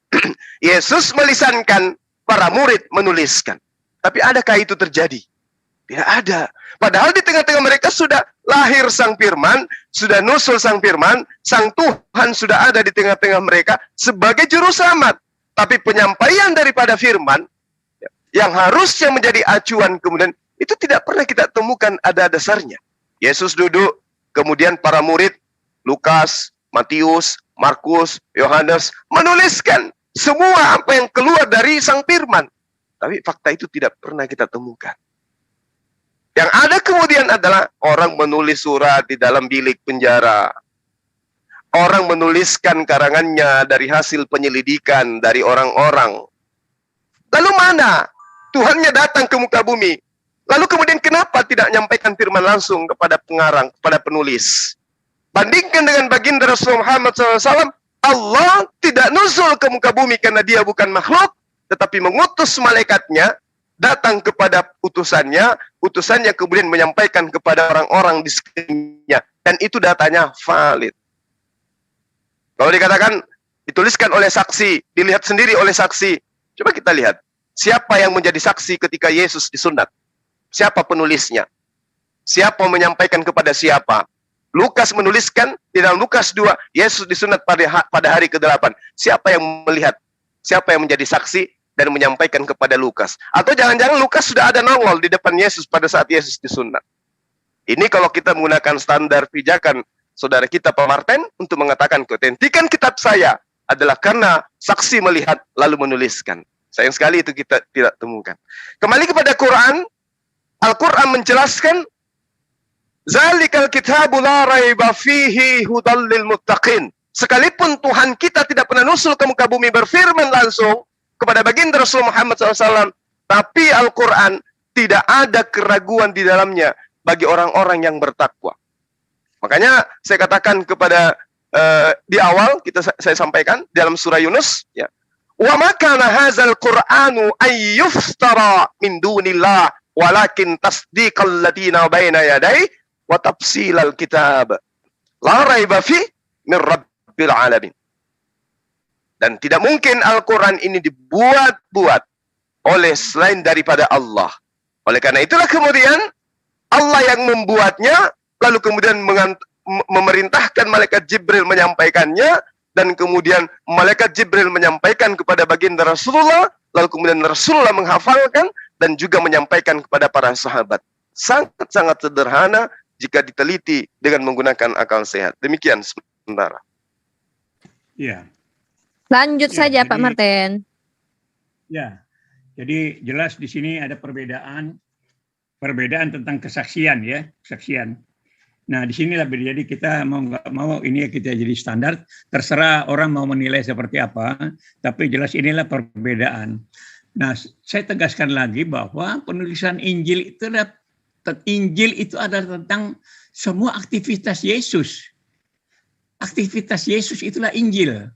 Yesus melisankan, para murid menuliskan. Tapi adakah itu terjadi? Tidak ada. Padahal di tengah-tengah mereka sudah lahir Sang Firman, sudah nusul Sang Firman, Sang Tuhan sudah ada di tengah-tengah mereka sebagai juru selamat. Tapi penyampaian daripada firman yang harusnya menjadi acuan kemudian itu tidak pernah kita temukan ada dasarnya. Yesus duduk, kemudian para murid Lukas, Matius, Markus, Yohanes menuliskan semua apa yang keluar dari Sang Firman. Tapi fakta itu tidak pernah kita temukan. Yang ada kemudian adalah orang menulis surat di dalam bilik penjara. Orang menuliskan karangannya dari hasil penyelidikan dari orang-orang. Lalu mana? Tuhannya datang ke muka bumi. Lalu kemudian kenapa tidak menyampaikan firman langsung kepada pengarang, kepada penulis? Bandingkan dengan baginda Rasulullah Muhammad SAW, Allah tidak nuzul ke muka bumi karena dia bukan makhluk, tetapi mengutus malaikatnya, datang kepada utusannya kemudian menyampaikan kepada orang-orang di sekelilingnya. Dan itu datanya valid. Kalau dikatakan dituliskan oleh saksi, dilihat sendiri oleh saksi. Coba kita lihat, siapa yang menjadi saksi ketika Yesus disunat? Siapa penulisnya? Siapa menyampaikan kepada siapa? Lukas menuliskan di dalam Lukas 2, Yesus disunat pada hari ke-8. Siapa yang melihat? Siapa yang menjadi saksi dan menyampaikan kepada Lukas? Atau jangan-jangan Lukas sudah ada nongol di depan Yesus pada saat Yesus disunat? Ini kalau kita menggunakan standar pijakan saudara kita Pak Martin untuk mengatakan keautentikan kitab saya adalah karena saksi melihat lalu menuliskan. Sayang sekali itu kita tidak temukan. Kembali kepada Quran, Al-Quran menjelaskan Zalikal kitabu la raiba fihi hudal lil muttaqin. Sekalipun Tuhan kita tidak pernah nusul ke muka bumi berfirman langsung kepada baginda Rasulullah Muhammad SAW, tapi Al-Quran tidak ada keraguan di dalamnya bagi orang-orang yang bertakwa. Makanya saya katakan kepada di awal saya sampaikan dalam surah Yunus, ya. Wa ma kana hadzal Qur'anu ay yuftara min dunillah walakin tasdiqal ladina baina yadayhi wa tafsilal kitab la raiba fi min rabbil alamin. Dan tidak mungkin Al-Quran ini dibuat-buat oleh selain daripada Allah. Oleh karena itulah kemudian Allah yang membuatnya, lalu kemudian memerintahkan malaikat Jibril menyampaikannya, dan kemudian malaikat Jibril menyampaikan kepada baginda Rasulullah, lalu kemudian Rasulullah menghafalkan dan juga menyampaikan kepada para sahabat. Sangat-sangat sederhana jika diteliti dengan menggunakan akal sehat. Demikian sementara. Ya. Lanjut Ya, saja jadi, Pak Martin. Ya, jadi jelas di sini ada perbedaan tentang kesaksian, ya, kesaksian. Nah, di sinilah jadi kita mau nggak mau ini kita jadi standar, terserah orang mau menilai seperti apa, tapi jelas inilah perbedaan. Nah, saya tegaskan lagi bahwa penulisan Injil itu adalah tentang semua aktivitas Yesus. Aktivitas Yesus itulah Injil.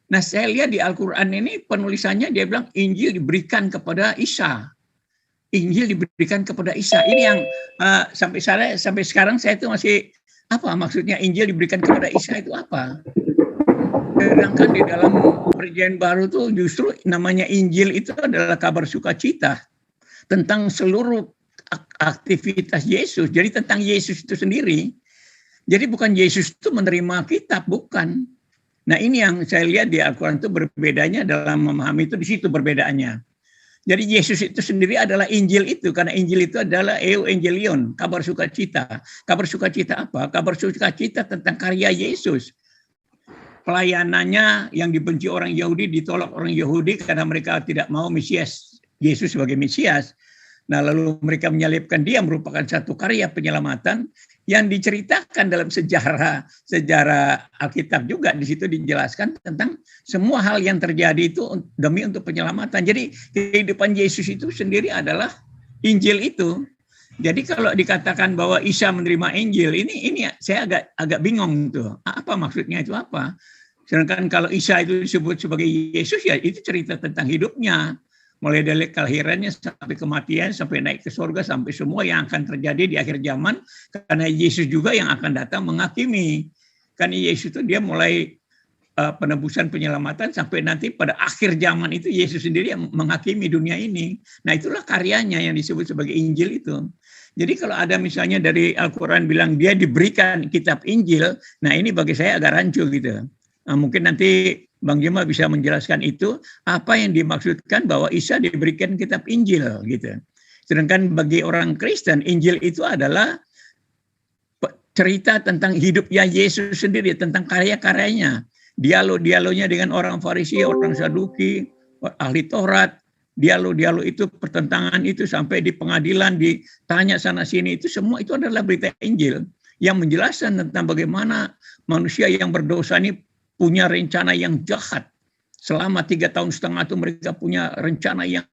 Nah, saya lihat di Al-Quran ini penulisannya dia bilang Injil diberikan kepada Isa. Injil diberikan kepada Isa. Ini yang sampai sekarang saya itu masih Apa maksudnya Injil diberikan kepada Isa itu apa? Sedangkan di dalam Perjanjian Baru itu justru namanya Injil itu adalah kabar sukacita tentang seluruh aktivitas Yesus. Jadi tentang Yesus itu sendiri. Jadi bukan Yesus itu menerima kitab, bukan. Nah ini yang saya lihat di Al-Quran itu berbedanya dalam memahami itu, di situ perbedaannya. Jadi Yesus itu sendiri adalah Injil itu, karena Injil itu adalah Euangelion, kabar sukacita. Kabar sukacita apa? Kabar sukacita tentang karya Yesus. Pelayanannya yang dibenci orang Yahudi, ditolak orang Yahudi karena mereka tidak mau Mesias, Yesus sebagai Mesias. Nah lalu mereka menyalibkan dia, merupakan satu karya penyelamatan yang diceritakan dalam sejarah Alkitab juga. Di situ dijelaskan tentang semua hal yang terjadi itu demi untuk penyelamatan. Jadi kehidupan Yesus itu sendiri adalah Injil itu. Jadi kalau dikatakan bahwa Isa menerima Injil, ini saya agak bingung tuh. Apa maksudnya itu apa? Sedangkan kalau Isa itu disebut sebagai Yesus, ya itu cerita tentang hidupnya. Mulai dari kelahirannya sampai kematian, sampai naik ke surga, sampai semua yang akan terjadi di akhir zaman. Karena Yesus juga yang akan datang menghakimi. Karena Yesus itu dia mulai penebusan penyelamatan sampai nanti pada akhir zaman itu Yesus sendiri yang menghakimi dunia ini. Nah itulah karyanya yang disebut sebagai Injil itu. Jadi kalau ada misalnya dari Al-Quran bilang dia diberikan kitab Injil, nah ini bagi saya agak rancu gitu. Nah, mungkin nanti Bang Jema bisa menjelaskan itu apa yang dimaksudkan bahwa Isa diberikan kitab Injil gitu. Sedangkan bagi orang Kristen Injil itu adalah cerita tentang hidupnya Yesus sendiri, tentang karya-karyanya, dialog-dialognya dengan orang Farisi, orang Saduki, ahli Taurat, dialog-dialog itu, pertentangan itu sampai di pengadilan ditanya sana sini, itu semua itu adalah berita Injil yang menjelaskan tentang bagaimana manusia yang berdosa ini punya rencana yang jahat. Selama 3,5 tahun itu mereka punya rencana yang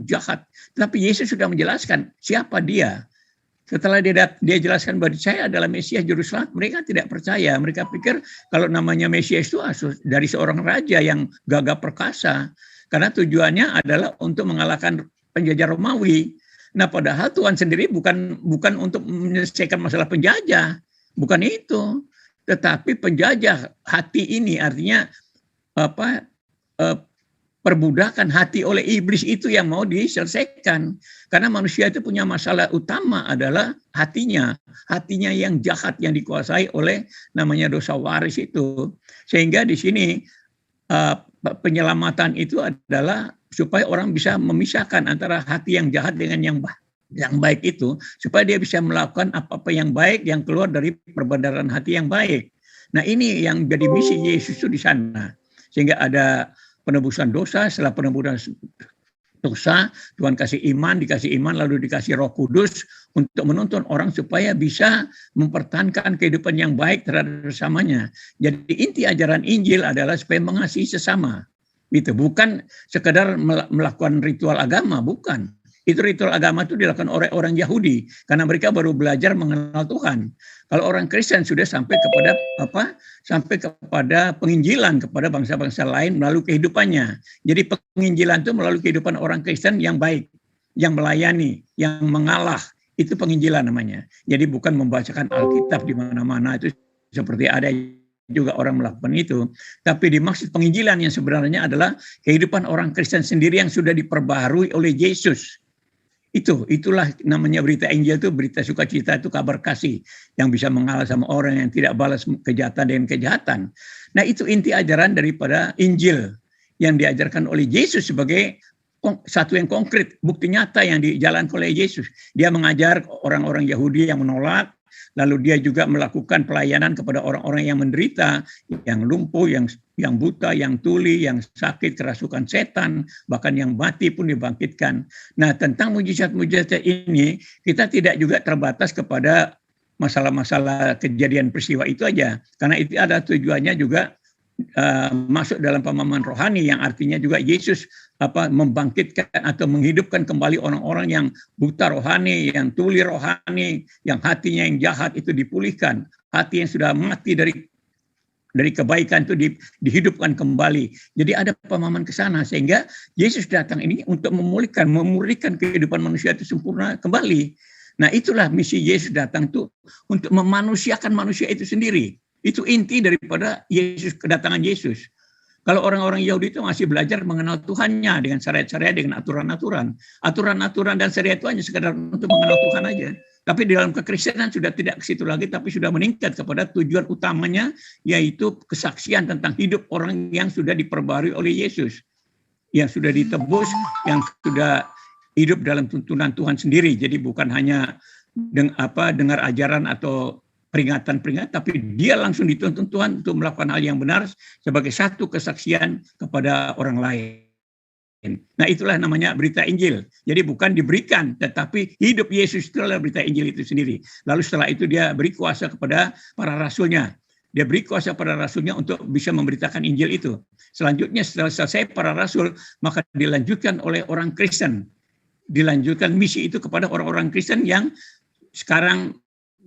jahat. Tapi Yesus sudah menjelaskan siapa dia. Setelah dia jelaskan bahwa saya adalah Mesias Juru Selamat, mereka tidak percaya. Mereka pikir kalau namanya Mesias itu dari seorang raja yang gagah perkasa. Karena tujuannya adalah untuk mengalahkan penjajah Romawi. Nah padahal Tuhan sendiri bukan untuk menyelesaikan masalah penjajah. Bukan itu. Tetapi penjajah hati ini artinya perbudakan hati oleh iblis itu yang mau diselesaikan. Karena manusia itu punya masalah utama adalah hatinya yang jahat yang dikuasai oleh namanya dosa waris itu. Sehingga di sini penyelamatan itu adalah supaya orang bisa memisahkan antara hati yang jahat dengan yang baik itu, supaya dia bisa melakukan apa-apa yang baik yang keluar dari perbendaharaan hati yang baik. Nah ini yang jadi misi Yesus itu di sana. Sehingga ada penebusan dosa, setelah penebusan dosa, Tuhan dikasih iman, lalu dikasih Roh Kudus untuk menuntun orang supaya bisa mempertahankan kehidupan yang baik terhadap sesamanya. Jadi inti ajaran Injil adalah supaya mengasihi sesama. Itu bukan sekedar melakukan ritual agama, bukan. Itu ritual agama itu dilakukan oleh orang Yahudi karena mereka baru belajar mengenal Tuhan. Kalau orang Kristen sudah sampai kepada penginjilan kepada bangsa-bangsa lain melalui kehidupannya. Jadi penginjilan itu melalui kehidupan orang Kristen yang baik, yang melayani, yang mengalah. Itu penginjilan namanya. Jadi bukan membacakan Alkitab di mana-mana, itu seperti ada juga orang melakukan itu. Tapi dimaksud penginjilan yang sebenarnya adalah kehidupan orang Kristen sendiri yang sudah diperbaharui oleh Yesus. Itulah namanya berita Injil, itu berita sukacita, itu kabar kasih yang bisa mengalah sama orang yang tidak balas kejahatan dengan kejahatan. Nah itu inti ajaran daripada Injil yang diajarkan oleh Yesus sebagai satu yang konkret, bukti nyata yang dijalankan oleh Yesus. Dia mengajar orang-orang Yahudi yang menolak, lalu dia juga melakukan pelayanan kepada orang-orang yang menderita, yang lumpuh, yang buta, yang tuli, yang sakit, kerasukan setan, bahkan yang mati pun dibangkitkan. Nah, tentang mujizat-mujizat ini, kita tidak juga terbatas kepada masalah-masalah kejadian peristiwa itu aja. Karena itu ada tujuannya juga masuk dalam pemahaman rohani yang artinya juga Yesus membangkitkan atau menghidupkan kembali orang-orang yang buta rohani, yang tuli rohani, yang hatinya yang jahat itu dipulihkan, hati yang sudah mati dari kebaikan itu dihidupkan kembali. Jadi ada pemahaman ke sana sehingga Yesus datang ini untuk memulihkan kehidupan manusia itu sempurna kembali. Nah, itulah misi Yesus datang tuh untuk memanusiakan manusia itu sendiri. Itu inti daripada Yesus, kedatangan Yesus. Kalau orang-orang Yahudi itu masih belajar mengenal Tuhannya dengan syariat-syariat, dengan aturan-aturan. Aturan-aturan dan syariat itu hanya sekedar untuk mengenal Tuhan aja. Tapi di dalam kekristenan sudah tidak ke situ lagi, tapi sudah meningkat kepada tujuan utamanya, yaitu kesaksian tentang hidup orang yang sudah diperbarui oleh Yesus. Yang sudah ditebus, yang sudah hidup dalam tuntunan Tuhan sendiri. Jadi bukan hanya dengar ajaran atau peringatan-peringatan, tapi dia langsung dituntun Tuhan untuk melakukan hal yang benar sebagai satu kesaksian kepada orang lain. Nah, itulah namanya berita Injil. Jadi bukan diberikan, tetapi hidup Yesus itu adalah berita Injil itu sendiri. Lalu setelah itu dia beri kuasa kepada para rasulnya. Dia beri kuasa pada rasulnya untuk bisa memberitakan Injil itu. Selanjutnya setelah selesai para rasul, maka dilanjutkan oleh orang Kristen. Dilanjutkan misi itu kepada orang-orang Kristen yang sekarang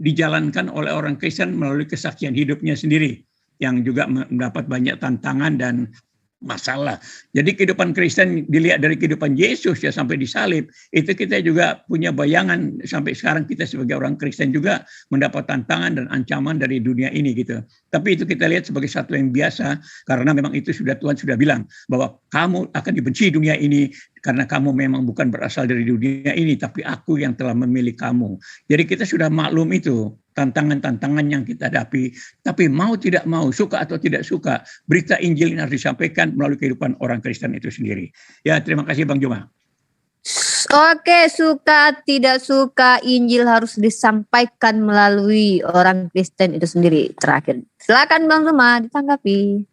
dijalankan oleh orang Kristen melalui kesaksian hidupnya sendiri, yang juga mendapat banyak tantangan dan masalah. Jadi kehidupan Kristen dilihat dari kehidupan Yesus ya sampai disalib, itu kita juga punya bayangan sampai sekarang kita sebagai orang Kristen juga mendapat tantangan dan ancaman dari dunia ini gitu. Tapi itu kita lihat sebagai satu yang biasa, karena memang itu sudah Tuhan sudah bilang bahwa kamu akan dibenci dunia ini karena kamu memang bukan berasal dari dunia ini, tapi aku yang telah memilih kamu. Jadi kita sudah maklum itu tantangan-tantangan yang kita hadapi, tapi mau tidak mau, suka atau tidak suka, berita Injil ini harus disampaikan melalui kehidupan orang Kristen itu sendiri. Ya, terima kasih Bang Juma. Oke, suka tidak suka, Injil harus disampaikan melalui orang Kristen itu sendiri. Terakhir, silakan Bang Juma ditanggapi.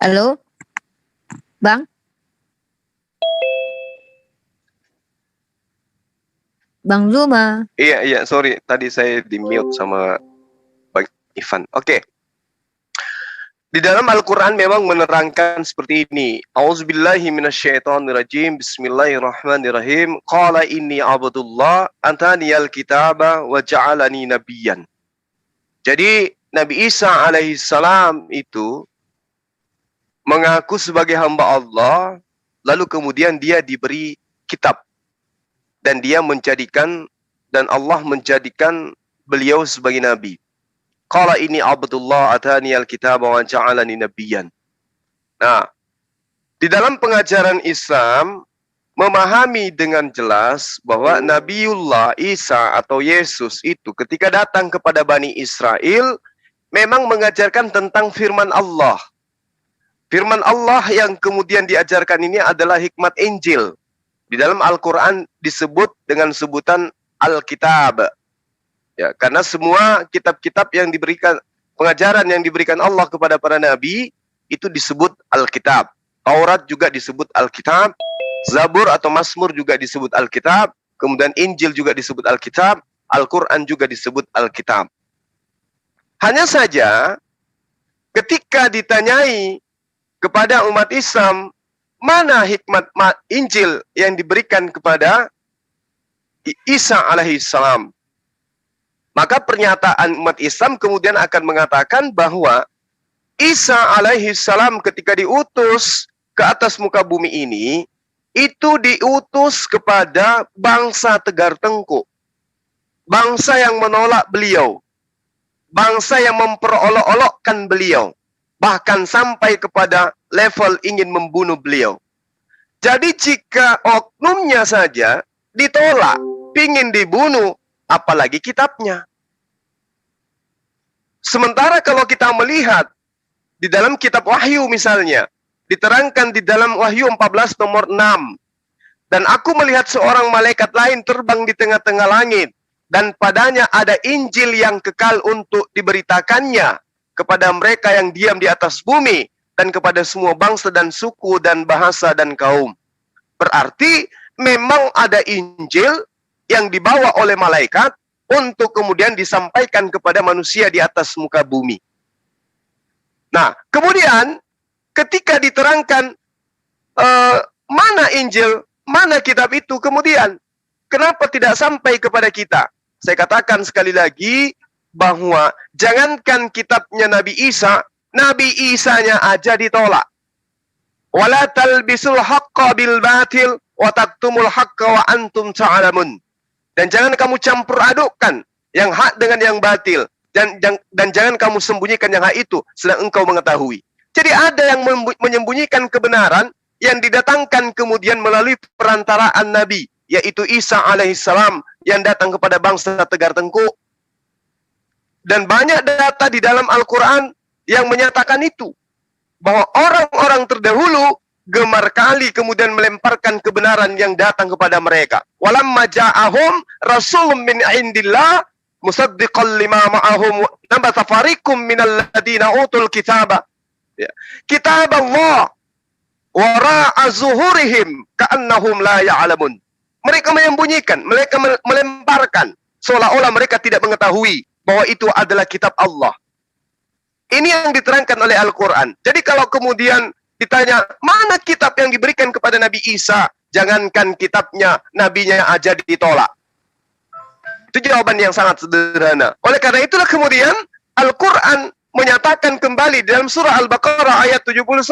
Halo, Bang? Bang Zuma. Iya, sorry. Tadi saya di-mute sama Bang Ivan. Oke. Di dalam Al-Quran memang menerangkan seperti ini. A'udzubillahi minasyaitonirrajim. Bismillahirrahmanirrahim. Qala inni abdullah antaniyal kitaba wa ja'alani nabiyyan. Jadi Nabi Isa alaihissalam itu mengaku sebagai hamba Allah, lalu kemudian dia diberi kitab. Dan dia menjadikan, dan Allah menjadikan beliau sebagai nabi. Qala ini abdullah ataniyal kitab wa ja'alani nabiyyan. Nah, di dalam pengajaran Islam memahami dengan jelas bahwa Nabiullah Isa atau Yesus itu ketika datang kepada Bani Israel memang mengajarkan tentang firman Allah. Firman Allah yang kemudian diajarkan ini adalah hikmat Injil. Di dalam Al-Quran disebut dengan sebutan Alkitab. Ya, karena semua kitab-kitab yang diberikan, pengajaran yang diberikan Allah kepada para nabi, itu disebut Alkitab. Taurat juga disebut Alkitab. Zabur atau Mazmur juga disebut Alkitab. Kemudian Injil juga disebut Alkitab. Al-Quran juga disebut Alkitab. Hanya saja, ketika ditanyai kepada umat Islam, mana hikmat Injil yang diberikan kepada Isa alaihissalam? Maka pernyataan umat Islam kemudian akan mengatakan bahwa Isa alaihissalam ketika diutus ke atas muka bumi ini, itu diutus kepada bangsa Tegar Tengku. Bangsa yang menolak beliau. Bangsa yang memperolok-olokkan beliau. Bahkan sampai kepada level ingin membunuh beliau. Jadi jika oknumnya saja ditolak, pingin dibunuh, apalagi kitabnya. Sementara kalau kita melihat di dalam kitab Wahyu misalnya, diterangkan di dalam Wahyu 14 nomor 6. Dan aku melihat seorang malaikat lain terbang di tengah-tengah langit. Dan padanya ada Injil yang kekal untuk diberitakannya kepada mereka yang diam di atas bumi. Dan kepada semua bangsa dan suku dan bahasa dan kaum. Berarti memang ada Injil yang dibawa oleh malaikat untuk kemudian disampaikan kepada manusia di atas muka bumi. Nah, kemudian ketika diterangkan mana Injil, mana kitab itu, kemudian kenapa tidak sampai kepada kita? Saya katakan sekali lagi bahwa jangankan kitabnya Nabi Isa, Nabi Isanya aja ditolak. Wala talbisul haqqa bil batil wa taktumul haqqa wa antum ta'lamun. Dan jangan kamu campur adukkan yang hak dengan yang batil, dan jangan kamu sembunyikan yang hak itu sedang engkau mengetahui. Jadi ada yang menyembunyikan kebenaran yang didatangkan kemudian melalui perantaraan Nabi, yaitu Isa alaihissalam yang datang kepada bangsa Tegar Tengkuk. Dan banyak data di dalam Al-Quran yang menyatakan itu, bahwa orang-orang terdahulu gemar kali kemudian melemparkan kebenaran yang datang kepada mereka. Walamma ja'ahum rasulun min indillah musaddiqan lima ma'ahum nabatha fariqum minal ladina utul kitaba. Ya. Kitab Allah wara'a zuhurihim ka'annahum la ya'lamun. Mereka menyembunyikan, mereka melemparkan seolah-olah mereka tidak mengetahui bahwa itu adalah kitab Allah. Ini yang diterangkan oleh Al-Quran. Jadi kalau kemudian ditanya, mana kitab yang diberikan kepada Nabi Isa? Jangankan kitabnya, nabinya aja ditolak. Itu jawaban yang sangat sederhana. Oleh karena itulah kemudian Al-Quran menyatakan kembali dalam surah Al-Baqarah ayat 79.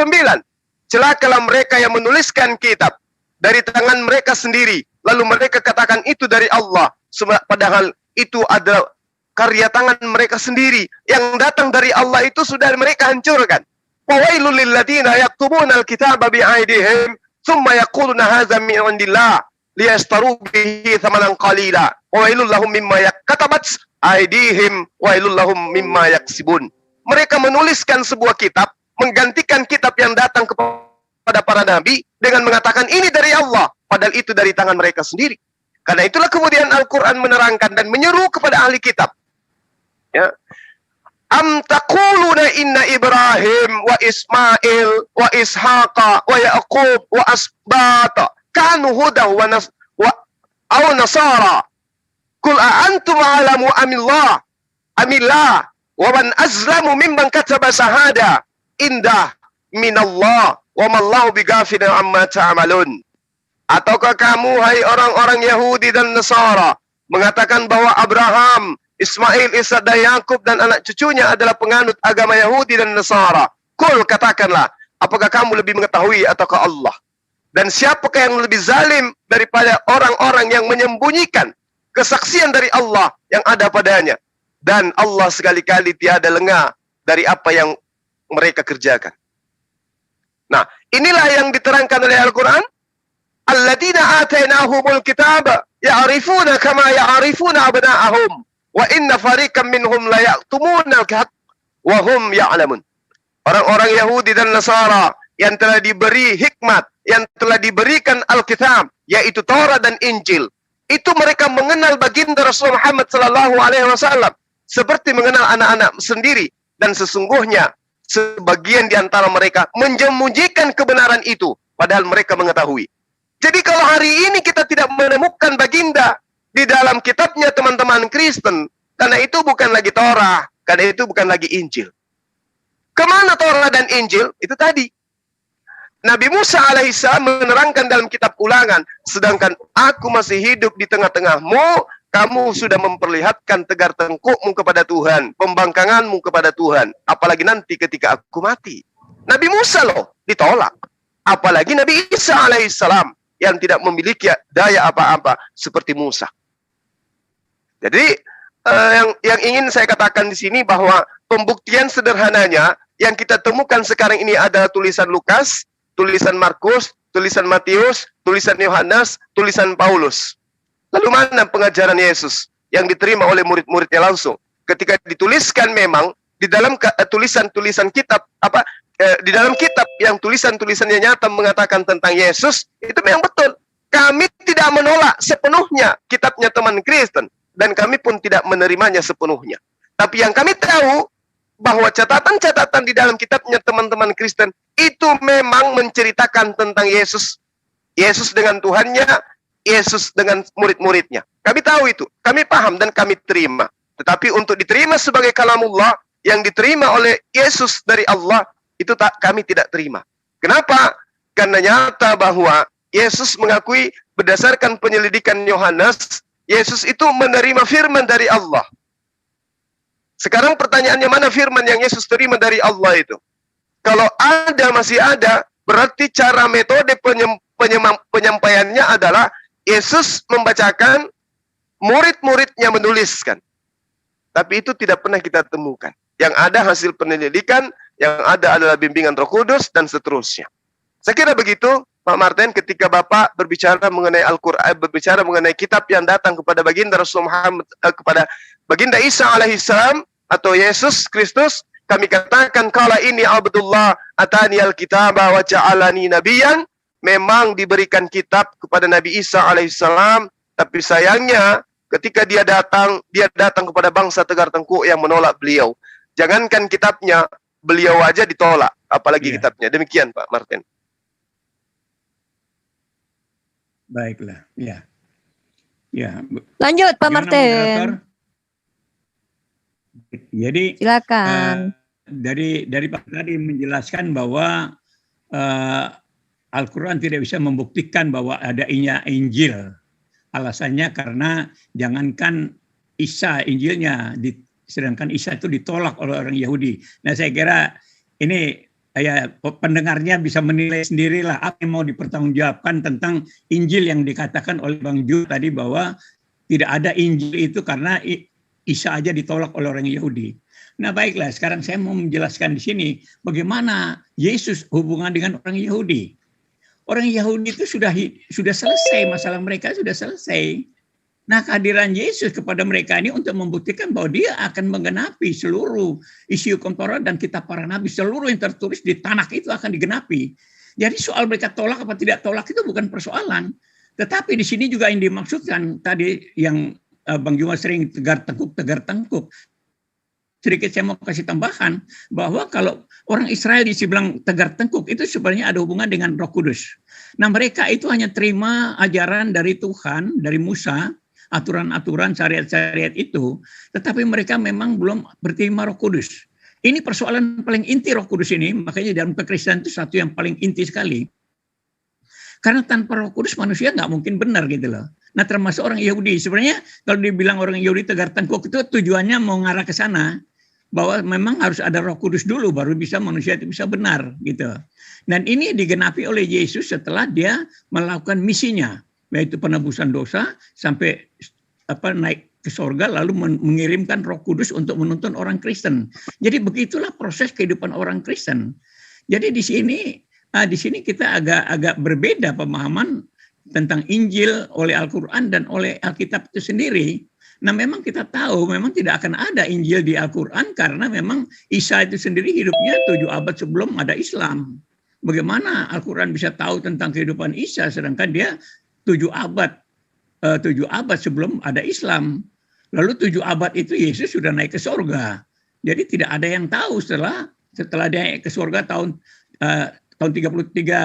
Celakalah mereka yang menuliskan kitab dari tangan mereka sendiri. Lalu mereka katakan itu dari Allah. Padahal itu adalah karya tangan mereka sendiri. Yang datang dari Allah itu sudah mereka hancurkan. وَوَيْلٌ لِلَّذِينَ يَكْتُبُونَ الْكِتَابَ بِأَيْدِيهِمْ ثُمَّ يَقُولُونَ هَذَا مِنْ عِنْدِ اللَّهِ لِيَشْتَرُوا بِهِ ثَمَنًا قَلِيلًا وَوَيْلٌ لَهُم مِّمَّا كَتَبَتْ أَيْدِيهِمْ وَوَيْلٌ لَهُم مِّمَّا يَكْسِبُونَ. Mereka menuliskan sebuah kitab, menggantikan kitab yang datang kepada para nabi dengan mengatakan ini dari Allah, padahal itu dari tangan mereka sendiri. Karena itulah kemudian Al-Quran menerangkan dan menyeru kepada ahli kitab. Ya. Am taquluna inna Ibrahim wa Ismail wa Ishaqa wa Yaqub wa asbata kanu hudaw wa nasara. Qul a antum a'lamu amillah wa man azlamu mimman kataba shahada indah minallah wa mallahu bighafilin amma ta'malun. Ataukah kamu, hai orang-orang Yahudi dan Nasara, mengatakan bahwa Abraham, Ismail, Ishak dan Yakub dan anak cucunya adalah penganut agama Yahudi dan Nasara? Kul, katakanlah, apakah kamu lebih mengetahui ataukah Allah? Dan siapakah yang lebih zalim daripada orang-orang yang menyembunyikan kesaksian dari Allah yang ada padanya? Dan Allah sekali-kali tiada lengah dari apa yang mereka kerjakan. Nah, inilah yang diterangkan oleh Al-Quran. Alladzina atainahumul kitaba ya'rifuna kama ya'rifuna abna'ahum. Wa inna fariqam minhum la ya'tumuna al-haq wa hum ya'lamun. Orang-orang Yahudi dan Nasara yang telah diberi hikmat, yang telah diberikan Alkitab, yaitu Taurat dan Injil, itu mereka mengenal baginda Rasulullah Muhammad sallallahu alaihi wasallam seperti mengenal anak-anak sendiri, dan sesungguhnya sebagian di antara mereka menyembunyikan kebenaran itu padahal mereka mengetahui. Jadi kalau hari ini kita tidak menemukan baginda di dalam kitabnya teman-teman Kristen, karena itu bukan lagi Torah, karena itu bukan lagi Injil. Kemana Torah dan Injil? Itu tadi. Nabi Musa alaihissalam menerangkan dalam kitab Ulangan, sedangkan aku masih hidup di tengah-tengahmu, kamu sudah memperlihatkan tegar tengkukmu kepada Tuhan, pembangkanganmu kepada Tuhan, apalagi nanti ketika aku mati. Nabi Musa loh ditolak, apalagi Nabi Isa alaihissalam yang tidak memiliki daya apa-apa seperti Musa. Jadi yang ingin saya katakan di sini bahwa pembuktian sederhananya yang kita temukan sekarang ini adalah tulisan Lukas, tulisan Markus, tulisan Matius, tulisan Yohanes, tulisan Paulus. Lalu mana pengajaran Yesus yang diterima oleh murid-muridnya langsung? Ketika dituliskan memang di dalam tulisan-tulisan kitab di dalam kitab yang tulisan-tulisannya nyata mengatakan tentang Yesus, itu memang betul. Kami tidak menolak sepenuhnya kitabnya teman Kristen, dan kami pun tidak menerimanya sepenuhnya. Tapi yang kami tahu bahwa catatan-catatan di dalam kitabnya teman-teman Kristen itu memang menceritakan tentang Yesus, Yesus dengan Tuhannya, Yesus dengan murid-muridnya. Kami tahu itu, kami paham dan kami terima. Tetapi untuk diterima sebagai kalamullah yang diterima oleh Yesus dari Allah, itu kami tidak terima. Kenapa? Karena nyata bahwa Yesus mengakui berdasarkan penyelidikan Yohanes, Yesus itu menerima firman dari Allah. Sekarang pertanyaannya, mana firman yang Yesus terima dari Allah itu? Kalau ada, masih ada, Berarti cara metode penyampaiannya adalah Yesus membacakan, murid-muridnya menuliskan. Tapi itu tidak pernah kita temukan. Yang ada hasil penyelidikan, yang ada adalah bimbingan Roh Kudus, dan seterusnya. Saya kira begitu, Pak Martin, ketika Bapak berbicara mengenai Al-Quran, berbicara mengenai kitab yang datang kepada baginda Rasulullah Muhammad, kepada baginda Isa alaihissalam, atau Yesus Kristus, kami katakan, kala ini Abdullah atani al-kitaba wa ja'alani nabiyan, memang diberikan kitab kepada Nabi Isa alaihissalam, tapi sayangnya ketika dia datang kepada bangsa Tegar Tengkuk yang menolak beliau. Jangankan kitabnya, beliau aja ditolak, apalagi kitabnya. Demikian Pak Martin. Baiklah, ya. Lanjut Pak Martin. Moderator? Jadi Silakan. Dari Pak tadi menjelaskan bahwa Al-Quran tidak bisa membuktikan bahwa ada Injil. Alasannya karena jangankan Isa Injilnya, sedangkan Isa itu ditolak oleh orang Yahudi. Nah saya kira ini pendengarnya bisa menilai sendirilah apa yang mau dipertanggungjawabkan tentang Injil yang dikatakan oleh Bang Ju tadi bahwa tidak ada Injil itu karena Isa aja ditolak oleh orang Yahudi. Nah baiklah, sekarang saya mau menjelaskan di sini bagaimana Yesus hubungan dengan orang Yahudi. Orang Yahudi itu sudah selesai, masalah mereka sudah selesai. Nah kehadiran Yesus kepada mereka ini untuk membuktikan bahwa dia akan menggenapi seluruh isi hukum Taurat dan kitab para nabi. Seluruh yang tertulis di tanah itu akan digenapi. Jadi soal mereka tolak apa tidak tolak itu bukan persoalan. Tetapi di sini juga yang dimaksudkan tadi yang Bang Juma sering tegar tengkuk. Sedikit saya mau kasih tambahan bahwa kalau orang Israel dibilang tegar tengkuk itu sebenarnya ada hubungan dengan Roh Kudus. Nah mereka itu hanya terima ajaran dari Tuhan, dari Musa, aturan-aturan syariat-syariat itu, tetapi mereka memang belum berterima Roh Kudus. Ini persoalan paling inti Roh Kudus ini, makanya dalam kekristenan itu satu yang paling inti sekali. Karena tanpa Roh Kudus manusia nggak mungkin benar gitu loh. Nah termasuk orang Yahudi. Sebenarnya kalau dibilang orang Yahudi tegar tengkuk itu tujuannya mau ngarah ke sana. Bahwa memang harus ada Roh Kudus dulu baru bisa manusia itu bisa benar gitu. Dan ini digenapi oleh Yesus setelah dia melakukan misinya, yaitu penebusan dosa sampai naik ke sorga lalu mengirimkan Roh Kudus untuk menuntun orang Kristen. Jadi begitulah proses kehidupan orang Kristen. Jadi di sini kita agak berbeda pemahaman tentang Injil oleh Al-Quran dan oleh Alkitab itu sendiri. Nah memang kita tahu memang tidak akan ada Injil di Al-Quran karena memang Isa itu sendiri hidupnya 7 abad sebelum ada Islam. Bagaimana Al-Quran bisa tahu tentang kehidupan Isa sedangkan dia 7 abad sebelum ada Islam. Lalu 7 abad itu Yesus sudah naik ke surga. Jadi tidak ada yang tahu setelah dia naik ke surga tahun 33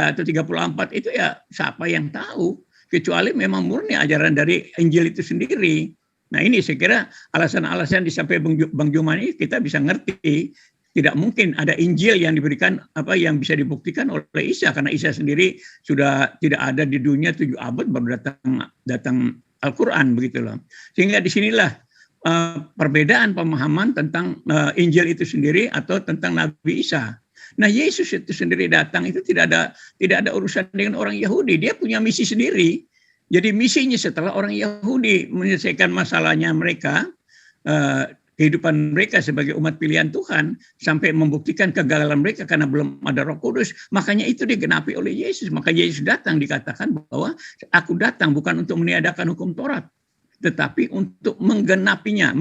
atau 34 itu ya siapa yang tahu kecuali memang murni ajaran dari Injil itu sendiri. Nah ini saya kira alasan-alasan disampaikan Bang Juma ini kita bisa ngerti. Tidak mungkin ada Injil yang diberikan yang bisa dibuktikan oleh Isa karena Isa sendiri sudah tidak ada di dunia 7 abad baru datang Al-Quran begitu loh. Sehingga disinilah perbedaan pemahaman tentang Injil itu sendiri atau tentang Nabi Isa. Nah Yesus itu sendiri datang itu tidak ada urusan dengan orang Yahudi. Dia punya misi sendiri. Jadi misinya setelah orang Yahudi menyelesaikan masalahnya mereka, kehidupan mereka sebagai umat pilihan Tuhan, sampai membuktikan kegagalan mereka karena belum ada Roh Kudus, makanya itu digenapi oleh Yesus. Maka Yesus datang dikatakan bahwa aku datang bukan untuk meniadakan hukum Taurat, tetapi untuk menggenapinya.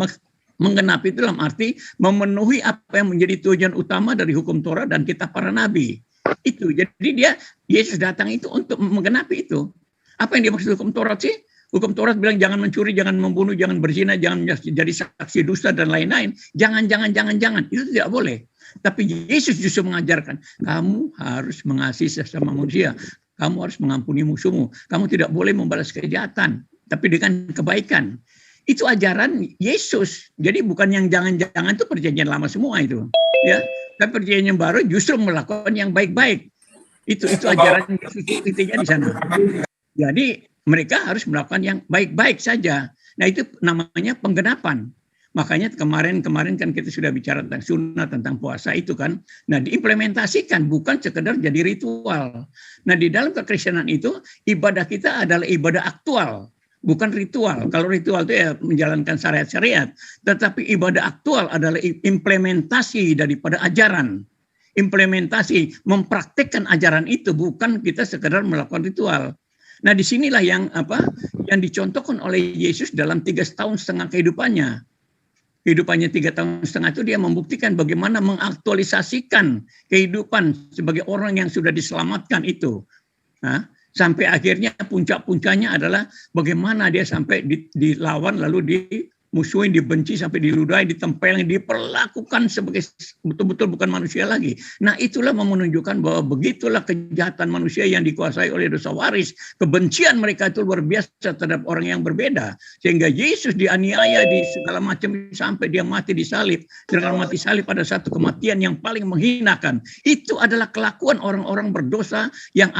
Menggenapi itu dalam arti memenuhi apa yang menjadi tujuan utama dari hukum Taurat dan kitab para nabi. Itu. Jadi Yesus datang itu untuk menggenapi itu. Apa yang dimaksud hukum Taurat sih? Hukum Taurat bilang jangan mencuri, jangan membunuh, jangan berzina, jangan jadi saksi dusta dan lain-lain. Jangan. Itu tidak boleh. Tapi Yesus justru mengajarkan, kamu harus mengasihi sesama manusia. Kamu harus mengampuni musuhmu. Kamu tidak boleh membalas kejahatan, tapi dengan kebaikan. Itu ajaran Yesus. Jadi bukan yang jangan-jangan itu perjanjian lama semua itu. Ya, tapi perjanjian baru justru melakukan yang baik-baik. Itu ajaran Yesus intinya di sana. Jadi mereka harus melakukan yang baik-baik saja. Nah itu namanya penggenapan. Makanya kemarin kan kita sudah bicara tentang sunnah, tentang puasa itu kan. Nah, diimplementasikan, bukan sekedar jadi ritual. Nah, di dalam kekristenan itu, ibadah kita adalah ibadah aktual, bukan ritual. Kalau ritual itu ya menjalankan syariat-syariat, tetapi ibadah aktual adalah implementasi daripada ajaran. Implementasi, mempraktikkan ajaran itu, bukan kita sekedar melakukan ritual. Nah, disinilah yang dicontohkan oleh Yesus dalam 3,5 tahun kehidupannya. Kehidupannya 3,5 tahun itu dia membuktikan bagaimana mengaktualisasikan kehidupan sebagai orang yang sudah diselamatkan itu. Nah, sampai akhirnya puncak-puncaknya adalah bagaimana dia sampai dilawan, lalu dimusuhin, dibenci, sampai diludahi, ditempelin, diperlakukan sebagai betul-betul bukan manusia lagi. Nah, itulah menunjukkan bahwa begitulah kejahatan manusia yang dikuasai oleh dosa waris. Kebencian mereka itu luar biasa terhadap orang yang berbeda. Sehingga Yesus dianiaya di segala macam sampai dia mati disalib. Dengan mati salib pada satu kematian yang paling menghinakan. Itu adalah kelakuan orang-orang berdosa yang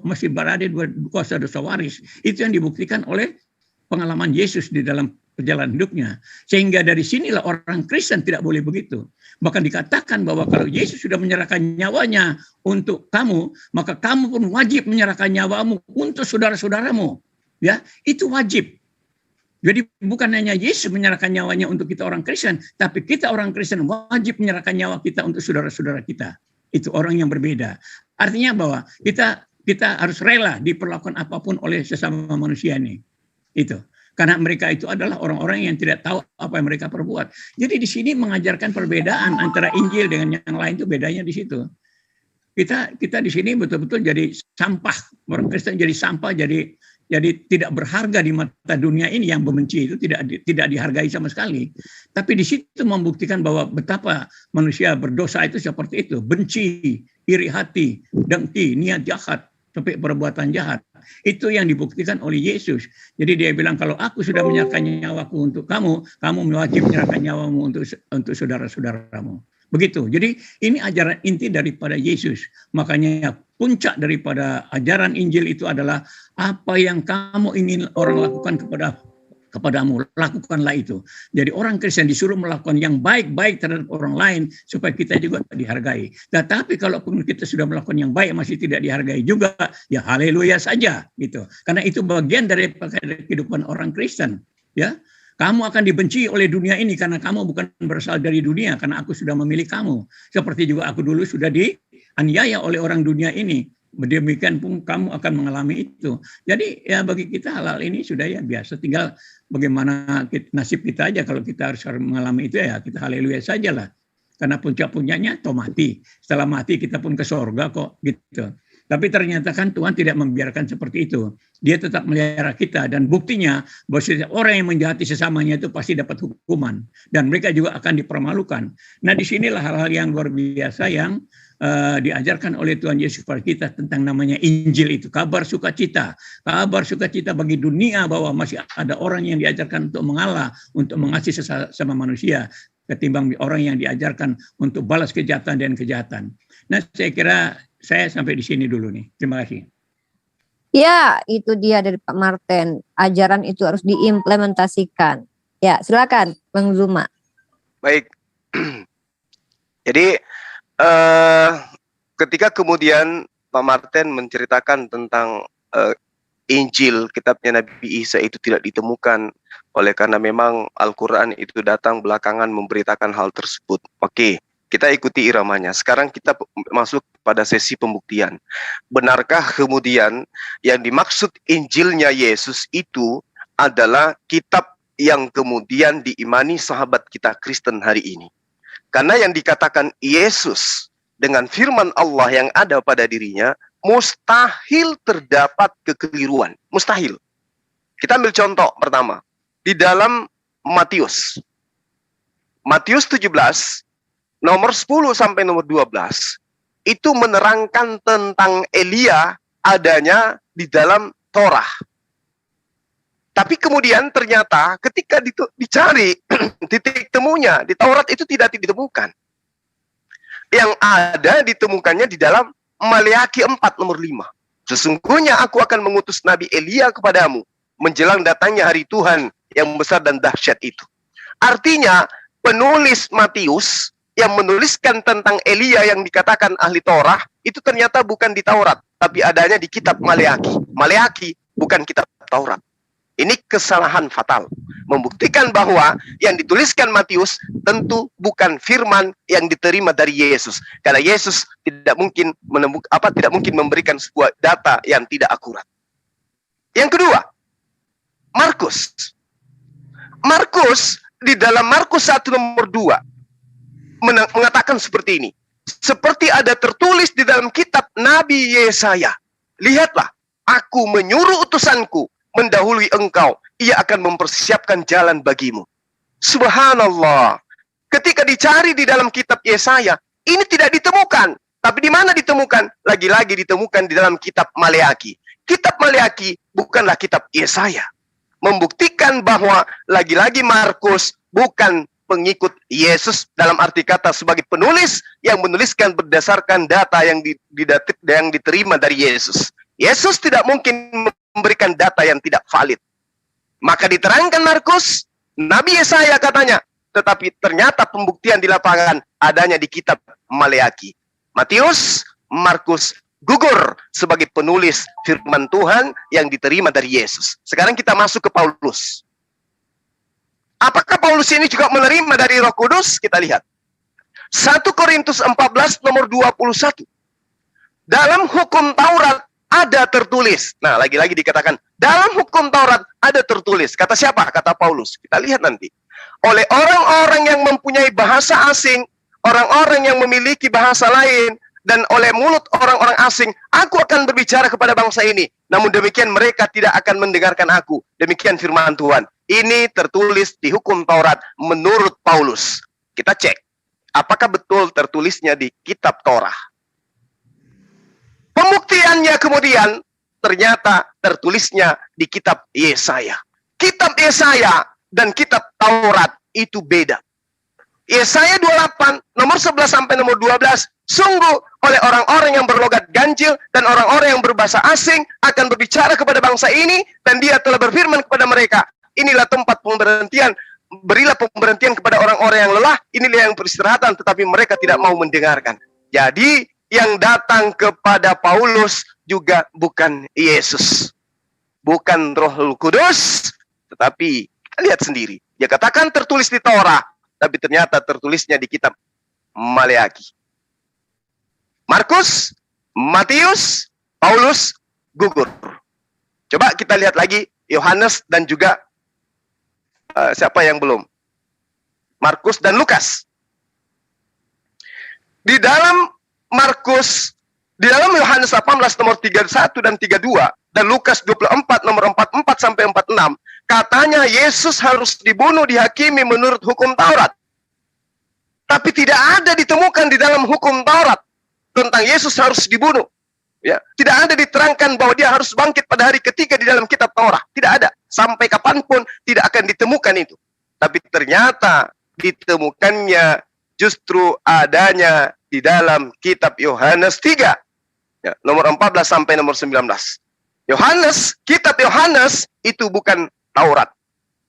masih berada di kuasa dosa waris. Itu yang dibuktikan oleh pengalaman Yesus di dalam perjalanan hidupnya. Sehingga dari sinilah orang Kristen tidak boleh begitu. Bahkan dikatakan bahwa kalau Yesus sudah menyerahkan nyawanya untuk kamu, maka kamu pun wajib menyerahkan nyawamu untuk saudara-saudaramu. Ya, itu wajib. Jadi bukan hanya Yesus menyerahkan nyawanya untuk kita orang Kristen, tapi kita orang Kristen wajib menyerahkan nyawa kita untuk saudara-saudara kita. Itu orang yang berbeda. Artinya bahwa kita harus rela diperlakukan apapun oleh sesama manusia ini. Itu. Karena mereka itu adalah orang-orang yang tidak tahu apa yang mereka perbuat. Jadi di sini mengajarkan perbedaan antara Injil dengan yang lain itu bedanya di situ. Kita di sini betul-betul jadi sampah. Orang Kristen jadi sampah, jadi tidak berharga di mata dunia ini. Yang membenci itu tidak dihargai sama sekali. Tapi di situ membuktikan bahwa betapa manusia berdosa itu seperti itu. Benci, iri hati, dengki, niat jahat, sampai perbuatan jahat. Itu yang dibuktikan oleh Yesus. Jadi dia bilang, kalau aku sudah menyerahkan nyawaku untuk kamu, kamu wajib menyerahkan nyawamu untuk saudara-saudaramu. Begitu. Jadi ini ajaran inti daripada Yesus. Makanya puncak daripada ajaran Injil itu adalah apa yang kamu ingin orang lakukan kepadamu, lakukanlah itu. Jadi orang Kristen disuruh melakukan yang baik-baik terhadap orang lain supaya kita juga dihargai. Tetapi kalaupun kita sudah melakukan yang baik masih tidak dihargai juga, ya haleluya saja gitu. Karena itu bagian dari kehidupan orang Kristen, ya. Kamu akan dibenci oleh dunia ini karena kamu bukan berasal dari dunia, karena aku sudah memilih kamu. Seperti juga aku dulu sudah dianiaya oleh orang dunia ini. Demikian pun kamu akan mengalami itu. Jadi ya bagi kita hal-hal ini sudah ya biasa. Tinggal bagaimana nasib kita aja. Kalau kita harus mengalami itu ya kita haleluya saja lah. Karena puncak-puncaknya toh mati. Setelah mati kita pun ke sorga kok gitu. Tapi ternyata kan Tuhan tidak membiarkan seperti itu. Dia tetap melihara kita. Dan buktinya bahwa orang yang menjahati sesamanya itu pasti dapat hukuman. Dan mereka juga akan dipermalukan. Nah disinilah hal-hal yang luar biasa yang diajarkan oleh Tuhan Yesus kepada kita tentang namanya Injil itu. Kabar sukacita. Kabar sukacita bagi dunia bahwa masih ada orang yang diajarkan untuk mengalah, untuk mengasihi sesama manusia. Ketimbang orang yang diajarkan untuk balas kejahatan dan kejahatan. Nah saya kira saya sampai di sini dulu nih. Terima kasih. Ya, itu dia dari Pak Martin. Ajaran itu harus diimplementasikan. Ya, silakan Bang Zuma. Baik. Jadi ketika kemudian Pak Martin menceritakan tentang Injil, kitabnya Nabi Isa itu tidak ditemukan oleh karena memang Al-Quran itu datang belakangan memberitakan hal tersebut. Oke, kita ikuti iramanya. Sekarang kita masuk pada sesi pembuktian. Benarkah kemudian yang dimaksud Injilnya Yesus itu adalah kitab yang kemudian diimani sahabat kita Kristen hari ini? Karena yang dikatakan Yesus dengan firman Allah yang ada pada dirinya, mustahil terdapat kekeliruan. Mustahil. Kita ambil contoh pertama. Di dalam Matius 17, nomor 10 sampai nomor 12, itu menerangkan tentang Elia adanya di dalam Torah. Tapi kemudian ternyata ketika dicari titik temunya di Taurat itu tidak ditemukan. Yang ada ditemukannya di dalam Maleakhi 4 nomor 5. Sesungguhnya aku akan mengutus Nabi Elia kepadamu menjelang datangnya hari Tuhan yang besar dan dahsyat itu. Artinya penulis Matius yang menuliskan tentang Elia yang dikatakan ahli Torah itu ternyata bukan di Taurat, tapi adanya di kitab Maleaki. Maleaki bukan kitab Taurat. Ini kesalahan fatal, membuktikan bahwa yang dituliskan Matius tentu bukan firman yang diterima dari Yesus, karena Yesus tidak mungkin memberikan sebuah data yang tidak akurat. Yang kedua, Markus. Markus di dalam Markus 1 nomor 2 mengatakan seperti ini. Seperti ada tertulis di dalam kitab Nabi Yesaya. Lihatlah, aku menyuruh utusanku mendahului engkau, ia akan mempersiapkan jalan bagimu. Subhanallah. Ketika dicari di dalam kitab Yesaya, ini tidak ditemukan. Tapi di mana ditemukan? Lagi-lagi ditemukan di dalam kitab Maleaki. Kitab Maleaki bukanlah kitab Yesaya. Membuktikan bahwa lagi-lagi Markus bukan pengikut Yesus dalam arti kata sebagai penulis yang menuliskan berdasarkan data yang diterima dari Yesus. Yesus tidak mungkin memberikan data yang tidak valid. Maka diterangkan Markus, Nabi Yesaya katanya, tetapi ternyata pembuktian di lapangan adanya di kitab Maleaki. Matius, Markus gugur sebagai penulis firman Tuhan yang diterima dari Yesus. Sekarang kita masuk ke Paulus. Apakah Paulus ini juga menerima dari Roh Kudus? Kita lihat. 1 Korintus 14 nomor 21. Dalam hukum Taurat ada tertulis. Nah, lagi-lagi dikatakan, dalam hukum Taurat ada tertulis. Kata siapa? Kata Paulus. Kita lihat nanti. Oleh orang-orang yang mempunyai bahasa asing, orang-orang yang memiliki bahasa lain, dan oleh mulut orang-orang asing, aku akan berbicara kepada bangsa ini. Namun demikian mereka tidak akan mendengarkan aku. Demikian firman Tuhan. Ini tertulis di hukum Taurat menurut Paulus. Kita cek. Apakah betul tertulisnya di kitab Torah? Pembuktiannya kemudian ternyata tertulisnya di kitab Yesaya. Kitab Yesaya dan kitab Taurat itu beda. Yesaya 28 nomor 11 sampai nomor 12, sungguh oleh orang-orang yang berlogat ganjil dan orang-orang yang berbahasa asing akan berbicara kepada bangsa ini, dan dia telah berfirman kepada mereka, inilah tempat pemberhentian, berilah pemberhentian kepada orang-orang yang lelah, inilah yang peristirahatan, tetapi mereka tidak mau mendengarkan. Jadi yang datang kepada Paulus juga bukan Yesus, bukan Roh Kudus, tetapi lihat sendiri. Dia katakan tertulis di Torah, tapi ternyata tertulisnya di kitab Maleaki. Markus, Matius, Paulus gugur. Coba kita lihat lagi Yohanes dan juga siapa yang belum? Markus dan Lukas. Di dalam Markus, di dalam Yohanes 18 nomor 31 dan 32 dan Lukas 24 nomor 44 sampai 46, katanya Yesus harus dibunuh, dihakimi menurut hukum Taurat. Tapi tidak ada ditemukan di dalam hukum Taurat tentang Yesus harus dibunuh. Ya, tidak ada diterangkan bahwa dia harus bangkit pada hari ketiga di dalam kitab Taurat. Tidak ada. Sampai kapanpun tidak akan ditemukan itu. Tapi ternyata ditemukannya justru adanya di dalam kitab Yohanes 3. Ya, nomor 14 sampai nomor 19. Kitab Yohanes itu bukan Taurat.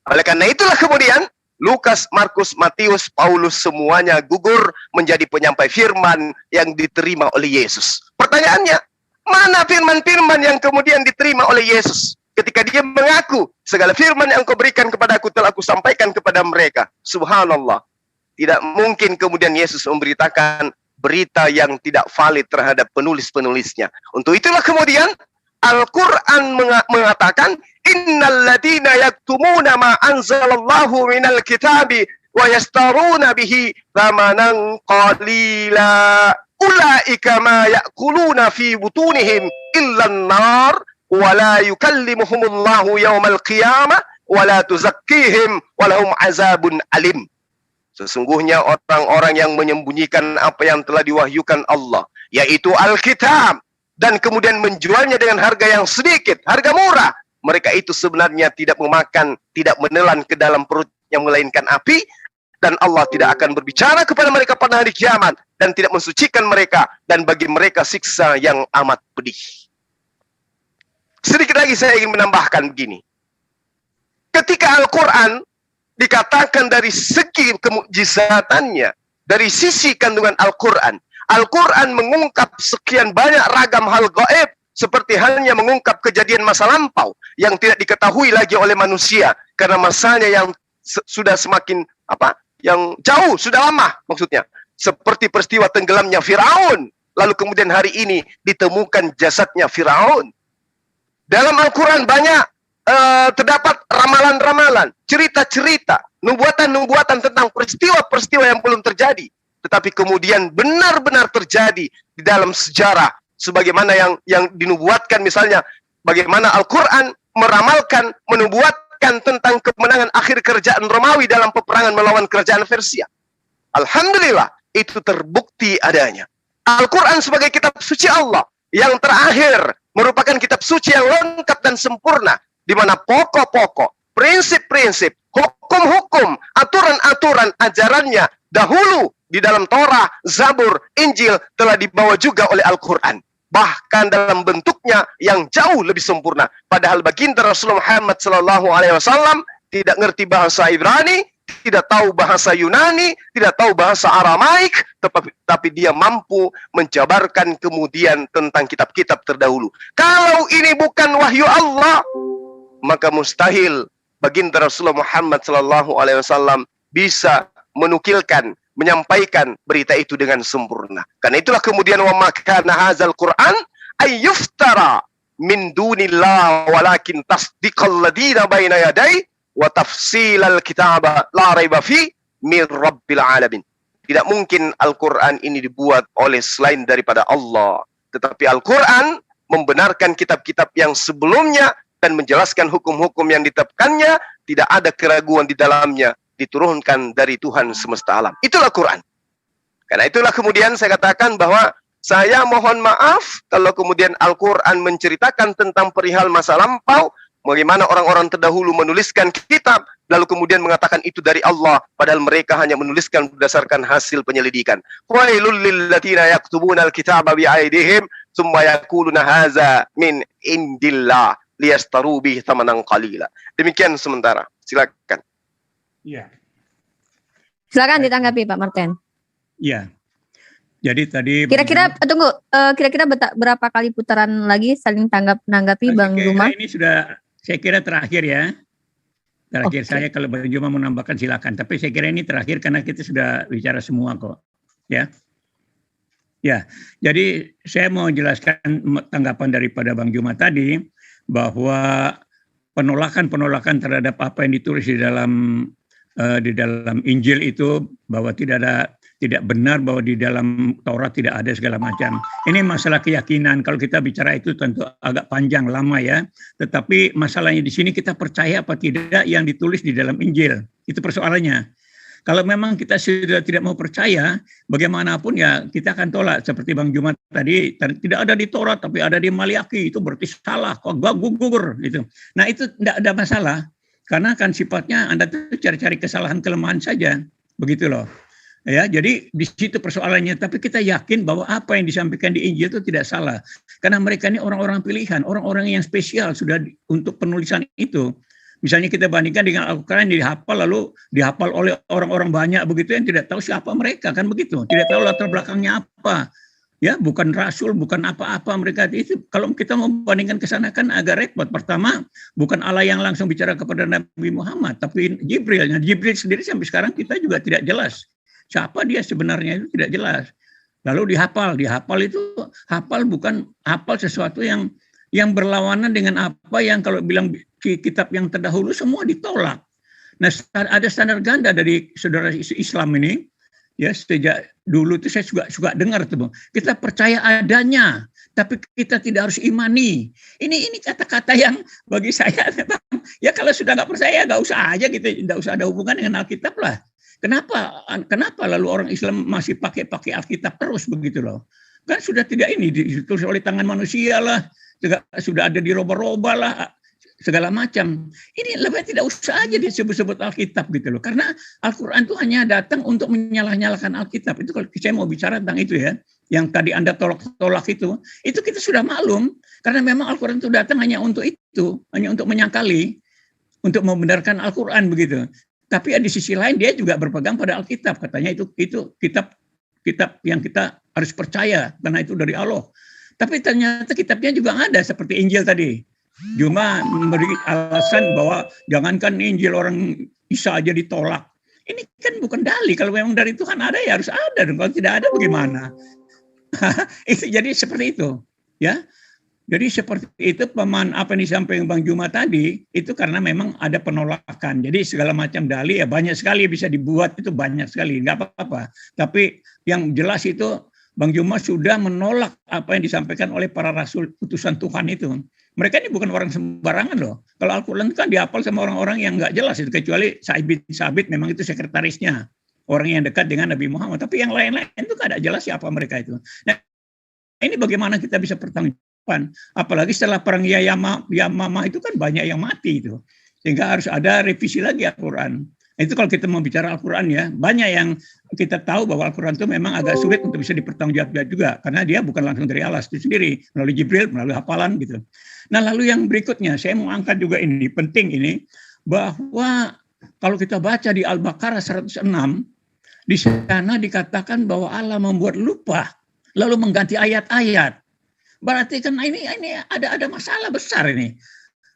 Oleh karena itulah kemudian Lukas, Markus, Matius, Paulus semuanya gugur menjadi penyampai firman yang diterima oleh Yesus. Pertanyaannya, mana firman-firman yang kemudian diterima oleh Yesus? Ketika dia mengaku, segala firman yang kau berikan kepada aku telah aku sampaikan kepada mereka. Subhanallah. Tidak mungkin kemudian Yesus memberitakan berita yang tidak valid terhadap penulis-penulisnya. Untuk itulah kemudian Al-Quran mengatakan, innal ladina yaktumuna ma anzalallahu minal kitabi wa yastaruna bihi thamanan qalila ulaika ma ya'kuluna fi butunihim illa an-nar wa la yukallimuhumullahu yawmal qiyamah wa la tuzakkihim wa lahum azabun alim. Sesungguhnya orang-orang yang menyembunyikan apa yang telah diwahyukan Allah, yaitu Alkitab, dan kemudian menjualnya dengan harga yang sedikit, harga murah, mereka itu sebenarnya tidak memakan, tidak menelan ke dalam perutnya melainkan api, dan Allah tidak akan berbicara kepada mereka pada hari kiamat, dan tidak mensucikan mereka, dan bagi mereka siksa yang amat pedih. Sedikit lagi saya ingin menambahkan begini. Ketika Al-Quran dikatakan dari segi kemukjizatannya, dari sisi kandungan Al-Quran. Al-Quran mengungkap sekian banyak ragam hal gaib, seperti halnya mengungkap kejadian masa lampau yang tidak diketahui lagi oleh manusia karena masanya yang sudah semakin yang jauh, sudah lama maksudnya. Seperti peristiwa tenggelamnya Firaun, lalu kemudian hari ini ditemukan jasadnya Firaun. Dalam Al-Quran banyak terdapat ramalan-ramalan, cerita-cerita, nubuatan-nubuatan tentang peristiwa-peristiwa yang belum terjadi, tetapi kemudian benar-benar terjadi di dalam sejarah, sebagaimana yang dinubuatkan, misalnya bagaimana Al-Quran meramalkan, menubuatkan tentang kemenangan akhir kerajaan Romawi dalam peperangan melawan kerajaan Persia. Alhamdulillah, itu terbukti adanya. Al-Quran sebagai kitab suci Allah yang terakhir merupakan kitab suci yang lengkap dan sempurna, di mana pokok-pokok, prinsip-prinsip, hukum-hukum, aturan-aturan ajarannya dahulu di dalam Torah, Zabur, Injil telah dibawa juga oleh Al-Quran. Bahkan dalam bentuknya yang jauh lebih sempurna. Padahal baginda Rasulullah Muhammad SAW tidak ngerti bahasa Ibrani, tidak tahu bahasa Yunani, tidak tahu bahasa Aramaik, tapi dia mampu menjabarkan kemudian tentang kitab-kitab terdahulu. Kalau ini bukan wahyu Allah, maka mustahil baginda Rasulullah Muhammad SAW bisa menukilkan, menyampaikan berita itu dengan sempurna. Karena itulah kemudian wa makana hadzal Qur'an ayyuftara min dunillah walakin tasdiqal ladina baina yadai wa tafsilal kitaba la raiba fi min rabbil alamin. Tidak mungkin Al-Qur'an ini dibuat oleh selain daripada Allah, tetapi Al-Qur'an membenarkan kitab-kitab yang sebelumnya dan menjelaskan hukum-hukum yang ditetapkannya, tidak ada keraguan di dalamnya, diturunkan dari Tuhan semesta alam. Itulah Quran. Karena itulah kemudian saya katakan bahwa saya mohon maaf kalau kemudian Al-Quran menceritakan tentang perihal masa lampau, bagaimana orang-orang terdahulu menuliskan kitab, lalu kemudian mengatakan itu dari Allah, padahal mereka hanya menuliskan berdasarkan hasil penyelidikan. Wailul lilladzina yaktubuna al-kitaba bi'aidihim tsumma yaquluna hadza min indillah liyastaru bihi thamanan qalila. Demikian sementara. Silakan. Ya. Silakan ditanggapi Pak Martin. Ya. Jadi tadi kira-kira berapa kali putaran lagi saling menanggapi Bang Juma? Ini sudah saya kira terakhir ya. Terakhir Okay. Saya kalau Bang Juma mau menambahkan silakan. Tapi saya kira ini terakhir karena kita sudah bicara semua kok. Ya. Ya. Jadi saya mau jelaskan tanggapan daripada Bang Juma tadi bahwa penolakan terhadap apa yang ditulis di dalam Injil itu, bahwa tidak benar bahwa di dalam Taurat tidak ada segala macam. Ini masalah keyakinan. Kalau kita bicara itu tentu agak panjang lama ya. Tetapi masalahnya di sini kita percaya apa tidak yang ditulis di dalam Injil. Itu persoalannya. Kalau memang kita sudah tidak mau percaya, bagaimanapun ya kita akan tolak. Seperti Bang Jumat tadi, tidak ada di Taurat tapi ada di Maliaki, itu berarti salah, kok gugur gitu. Nah itu tidak ada masalah, karena kan sifatnya Anda tuh cari-cari kesalahan kelemahan saja, begitu loh. Ya, jadi di situ persoalannya. Tapi kita yakin bahwa apa yang disampaikan di Injil itu tidak salah, karena mereka ini orang-orang pilihan, orang-orang yang spesial sudah untuk penulisan itu. Misalnya kita bandingkan dengan Al-Quran yang dihafal lalu dihafal oleh orang-orang banyak begitu yang tidak tahu siapa mereka, kan begitu, tidak tahu latar belakangnya apa, ya bukan rasul, bukan apa-apa mereka itu. Kalau kita membandingkan ke sana kan agak repot. Pertama, bukan Allah yang langsung bicara kepada Nabi Muhammad, tapi Jibril. Nah, Jibril sendiri sampai sekarang kita juga tidak jelas siapa dia sebenarnya, itu tidak jelas. Lalu dihafal itu hafal bukan hafal sesuatu yang berlawanan dengan apa yang kalau bilang kitab yang terdahulu semua ditolak. Nah, ada standar ganda dari saudara Islam ini, ya sejak dulu itu saya suka dengar tuh, kita percaya adanya, tapi kita tidak harus imani. Ini kata-kata yang bagi saya memang, ya kalau sudah nggak percaya nggak usah aja gitu, nggak usah ada hubungan dengan Alkitab lah. Kenapa lalu orang Islam masih pakai Alkitab terus begitu loh? Kan sudah tidak ini ditulis oleh tangan manusia lah, sudah ada di roba-roba lah, segala macam. Ini lebih tidak usah aja disebut-sebut Alkitab gitu loh. Karena Al-Quran itu hanya datang untuk menyalah-nyalahkan Alkitab. Itu kalau saya mau bicara tentang itu ya, yang tadi Anda tolak itu kita sudah maklum. Karena memang Al-Quran itu datang hanya untuk itu, hanya untuk menyangkali, untuk membenarkan Al-Quran begitu. Tapi di sisi lain dia juga berpegang pada Alkitab, katanya itu kitab yang kita harus percaya karena itu dari Allah. Tapi ternyata kitabnya juga ada seperti Injil tadi. Cuma memberi alasan bahwa jangankan Injil orang Isa aja ditolak. Ini kan bukan dalih. Kalau memang dari Tuhan ada ya harus ada. Kalau tidak ada bagaimana? Itu jadi seperti itu, ya. Jadi seperti itu apa yang disampaikan Bang Juma tadi itu karena memang ada penolakan. Jadi segala macam dalih ya banyak sekali bisa dibuat, itu banyak sekali, nggak apa-apa. Tapi yang jelas itu Bang Juma sudah menolak apa yang disampaikan oleh para rasul utusan Tuhan itu. Mereka ini bukan orang sembarangan loh. Kalau Al-Quran kan dihafal sama orang-orang yang nggak jelas itu, kecuali Sabit memang itu sekretarisnya, orang yang dekat dengan Nabi Muhammad. Tapi yang lain-lain itu nggak ada jelas siapa mereka itu. Nah, ini bagaimana kita bisa bertanggung jawab? Apalagi setelah perang Yamamah itu kan banyak yang mati itu. Sehingga harus ada revisi lagi Al-Quran. Itu kalau kita mau bicara Al-Quran ya, banyak yang kita tahu bahwa Al-Quran itu memang agak sulit untuk bisa dipertanggungjawabkan juga. Karena dia bukan langsung dari Allah itu sendiri, melalui Jibril, melalui hafalan gitu. Nah lalu yang berikutnya, saya mau angkat juga ini, penting ini, bahwa kalau kita baca di Al-Baqarah 106, di sana dikatakan bahwa Allah membuat lupa, lalu mengganti ayat-ayat. Berarti kan ini ada masalah besar ini.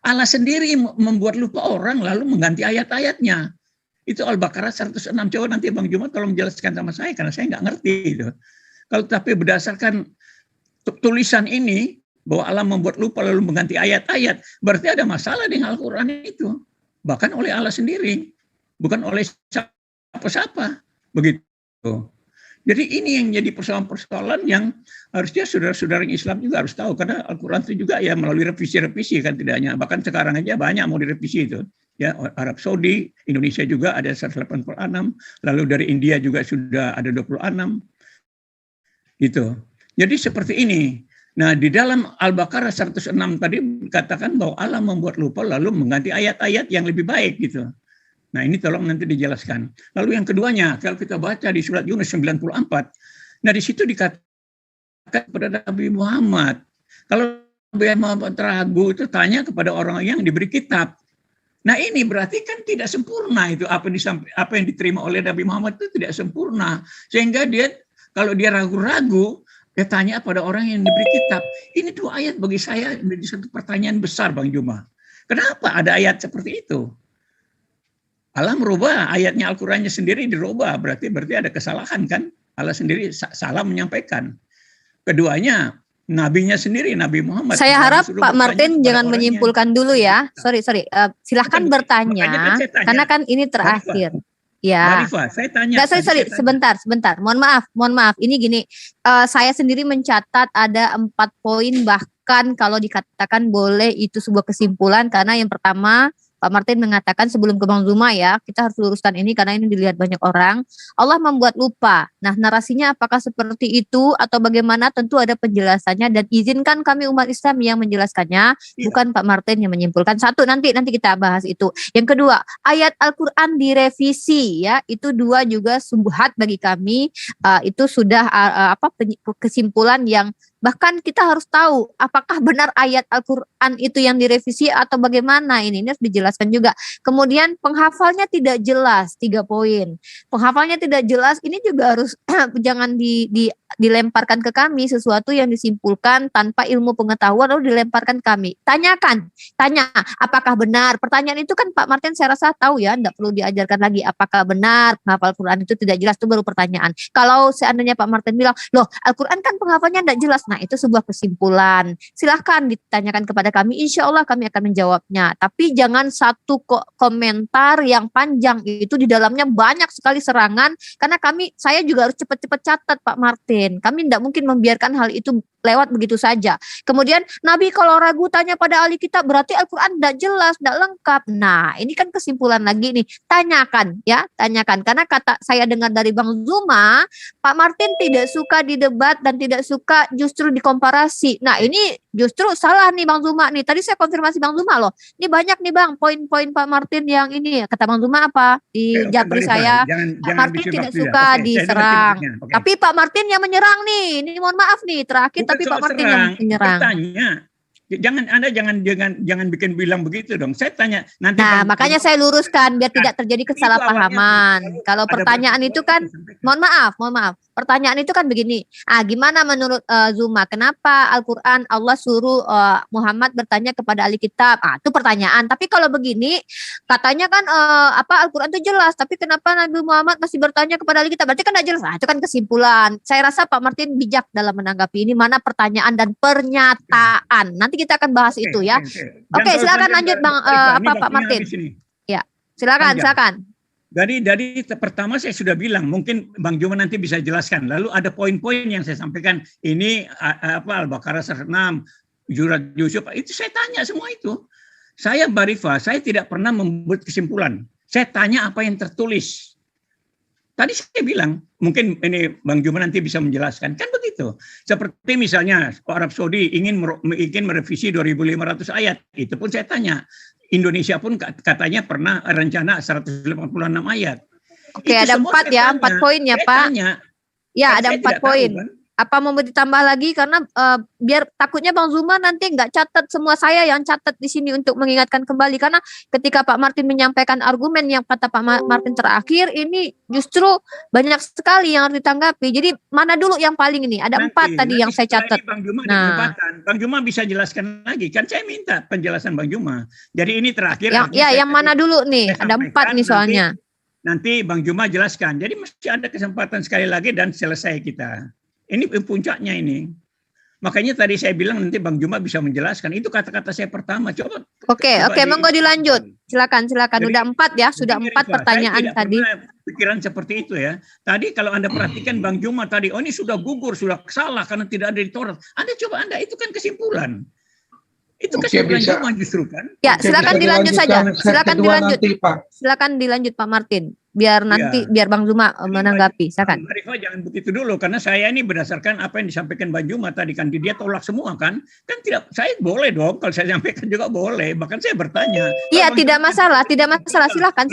Allah sendiri membuat lupa orang, lalu mengganti ayat-ayatnya. Itu Al-Baqarah 106. Coba nanti Bang Juma tolong menjelaskan sama saya, karena saya nggak ngerti itu. Kalau tapi berdasarkan tulisan ini, bahwa Allah membuat lupa lalu mengganti ayat-ayat, berarti ada masalah dengan Al-Quran itu. Bahkan oleh Allah sendiri, bukan oleh siapa-siapa. Begitu. Jadi ini yang jadi persoalan-persoalan yang harusnya saudara-saudara Islam juga harus tahu. Karena Al-Quran itu juga ya melalui revisi-revisi kan tidak hanya. Bahkan sekarang aja banyak mau direvisi itu. Ya, Arab Saudi, Indonesia juga ada 186, lalu dari India juga sudah ada 26. Gitu. Jadi seperti ini. Nah, di dalam Al-Baqarah 106 tadi dikatakan bahwa Allah membuat lupa lalu mengganti ayat-ayat yang lebih baik gitu. Nah, ini tolong nanti dijelaskan. Lalu yang keduanya, kalau kita baca di surat Yunus 94, nah di situ dikatakan kepada Nabi Muhammad, kalau Nabi Muhammad ragu itu tanya kepada orang yang diberi kitab. Nah ini berarti kan tidak sempurna itu apa yang diterima oleh Nabi Muhammad itu tidak sempurna. Sehingga dia kalau dia ragu-ragu, dia tanya pada orang yang diberi kitab. Ini 2 ayat bagi saya menjadi satu pertanyaan besar Bang Juma. Kenapa ada ayat seperti itu? Allah merubah ayatnya Al-Qurannya sendiri dirubah. Berarti ada kesalahan kan? Allah sendiri salah menyampaikan. Keduanya, nabinya sendiri, Nabi Muhammad. Saya harap Pak Martin jangan menyimpulkan dulu ya. Sorry. Silahkan bertanya, karena kan ini terakhir. Ya. Marifah, saya tanya. Nggak, sorry. Sebentar. Mohon maaf. Ini gini, saya sendiri mencatat ada 4 poin, bahkan kalau dikatakan boleh itu sebuah kesimpulan, karena yang pertama, Pak Martin mengatakan sebelum ke Bang Zuma ya, kita harus luruskan ini karena ini dilihat banyak orang. Allah membuat lupa. Nah, narasinya apakah seperti itu atau bagaimana? Tentu ada penjelasannya dan izinkan kami umat Islam yang menjelaskannya, bukan Pak Martin yang menyimpulkan. Satu, nanti kita bahas itu. Yang kedua, ayat Al-Qur'an direvisi ya, itu 2 juga subhat bagi kami. Itu sudah kesimpulan yang bahkan kita harus tahu apakah benar ayat Al-Quran itu yang direvisi atau bagaimana. Ini harus dijelaskan juga. Kemudian penghafalnya tidak jelas, 3 poin. Penghafalnya tidak jelas, ini juga harus jangan dilemparkan ke kami sesuatu yang disimpulkan tanpa ilmu pengetahuan lalu dilemparkan kami. Tanya apakah benar. Pertanyaan itu kan Pak Martin saya rasa tahu ya, tidak perlu diajarkan lagi apakah benar penghafal Quran itu tidak jelas, itu baru pertanyaan. Kalau seandainya Pak Martin bilang, loh Al-Quran kan penghafalnya tidak jelas, nah itu sebuah kesimpulan. Silahkan ditanyakan kepada kami, insya Allah kami akan menjawabnya. Tapi jangan satu komentar yang panjang, itu di dalamnya banyak sekali serangan, karena saya juga harus cepat-cepat catat Pak Martin. Kami tidak mungkin membiarkan hal itu lewat begitu saja. Kemudian Nabi kalau ragu tanya pada ahli kitab, berarti Al-Quran tidak jelas, tidak lengkap. Nah ini kan kesimpulan lagi nih, tanyakan. Karena kata saya dengar dari Bang Zuma, Pak Martin tidak suka didebat dan tidak suka justru dikomparasi. Nah ini justru salah nih Bang Zuma nih. Tadi saya konfirmasi Bang Zuma loh, ini banyak nih Bang poin-poin Pak Martin yang ini. Kata Bang Zuma apa? Di Japri saya, Pak Martin tidak suka diserang. Tapi Pak Martin yang menyerang nih. Ini mohon maaf nih terakhir. Tapi Pak Martin yang menyerang. Bertanya, Anda jangan bikin bilang begitu dong. Saya tanya nanti. Nah, makanya saya luruskan biar tidak terjadi kesalahpahaman. Kalau pertanyaan itu kan, mohon maaf. Pertanyaan itu kan begini. Gimana menurut Zuma? Kenapa Al-Quran Allah suruh Muhammad bertanya kepada ahli kitab? Itu pertanyaan. Tapi kalau begini, katanya kan Al-Quran itu jelas. Tapi kenapa Nabi Muhammad masih bertanya kepada ahli kitab? Berarti kan tidak jelas. Itu kan kesimpulan. Saya rasa Pak Martin bijak dalam menanggapi ini. Mana pertanyaan dan pernyataan. Nanti kita akan bahas itu ya. Oke, silakan lanjut Bang Pak Martin. Ya, silakan. Dari pertama saya sudah bilang, mungkin Bang Juma nanti bisa jelaskan. Lalu ada poin-poin yang saya sampaikan. Ini Al-Baqarah 106, Surat Yusuf, itu saya tanya semua itu. Saya Mbak saya tidak pernah membuat kesimpulan. Saya tanya apa yang tertulis. Tadi saya bilang, mungkin ini Bang Juma nanti bisa menjelaskan. Kan begitu. Seperti misalnya Arab Saudi ingin merevisi 2.500 ayat. Itu pun saya tanya. Indonesia pun katanya pernah rencana 186 ayat. Oke, ada 4 ya, 4 poin ya Pak. Ya, ada 4 poin. Apa mau ditambah lagi? Karena biar takutnya Bang Zuma nanti nggak catat semua, saya yang catat di sini untuk mengingatkan kembali. Karena ketika Pak Martin menyampaikan argumen yang kata Pak Martin terakhir, ini justru banyak sekali yang harus ditanggapi. Jadi mana dulu yang paling ini? Ada 4 tadi yang saya catat. Bang Juma bisa jelaskan lagi. Kan saya minta penjelasan Bang Juma. Jadi ini terakhir. Yang mana dulu nih? Ada 4 nih soalnya. Nanti Bang Juma jelaskan. Jadi masih ada kesempatan sekali lagi dan selesai kita. Ini puncaknya ini. Makanya tadi saya bilang nanti Bang Juma bisa menjelaskan. Itu kata-kata saya pertama. Coba. Oke, monggo dilanjut. Silakan. Jadi, udah 4 ya, sudah 4 pertanyaan tadi. Pikiran seperti itu ya. Tadi kalau Anda perhatikan Bang Juma tadi, ini sudah gugur, sudah salah karena tidak ada di Taurat. Anda itu kan kesimpulan. Itu kesimpulan Juma justru kan. Ya, silakan dilanjut saja. Silakan dilanjut Pak Martin. Biar nanti biar Bang Zuma menanggapi. Silakan. Rifah jangan begitu dulu karena saya ini berdasarkan apa yang disampaikan Bang Juma tadi kan dia tolak semua kan tidak, saya boleh dong kalau saya sampaikan juga boleh, bahkan saya bertanya. Iya, tidak masalah. Silakan.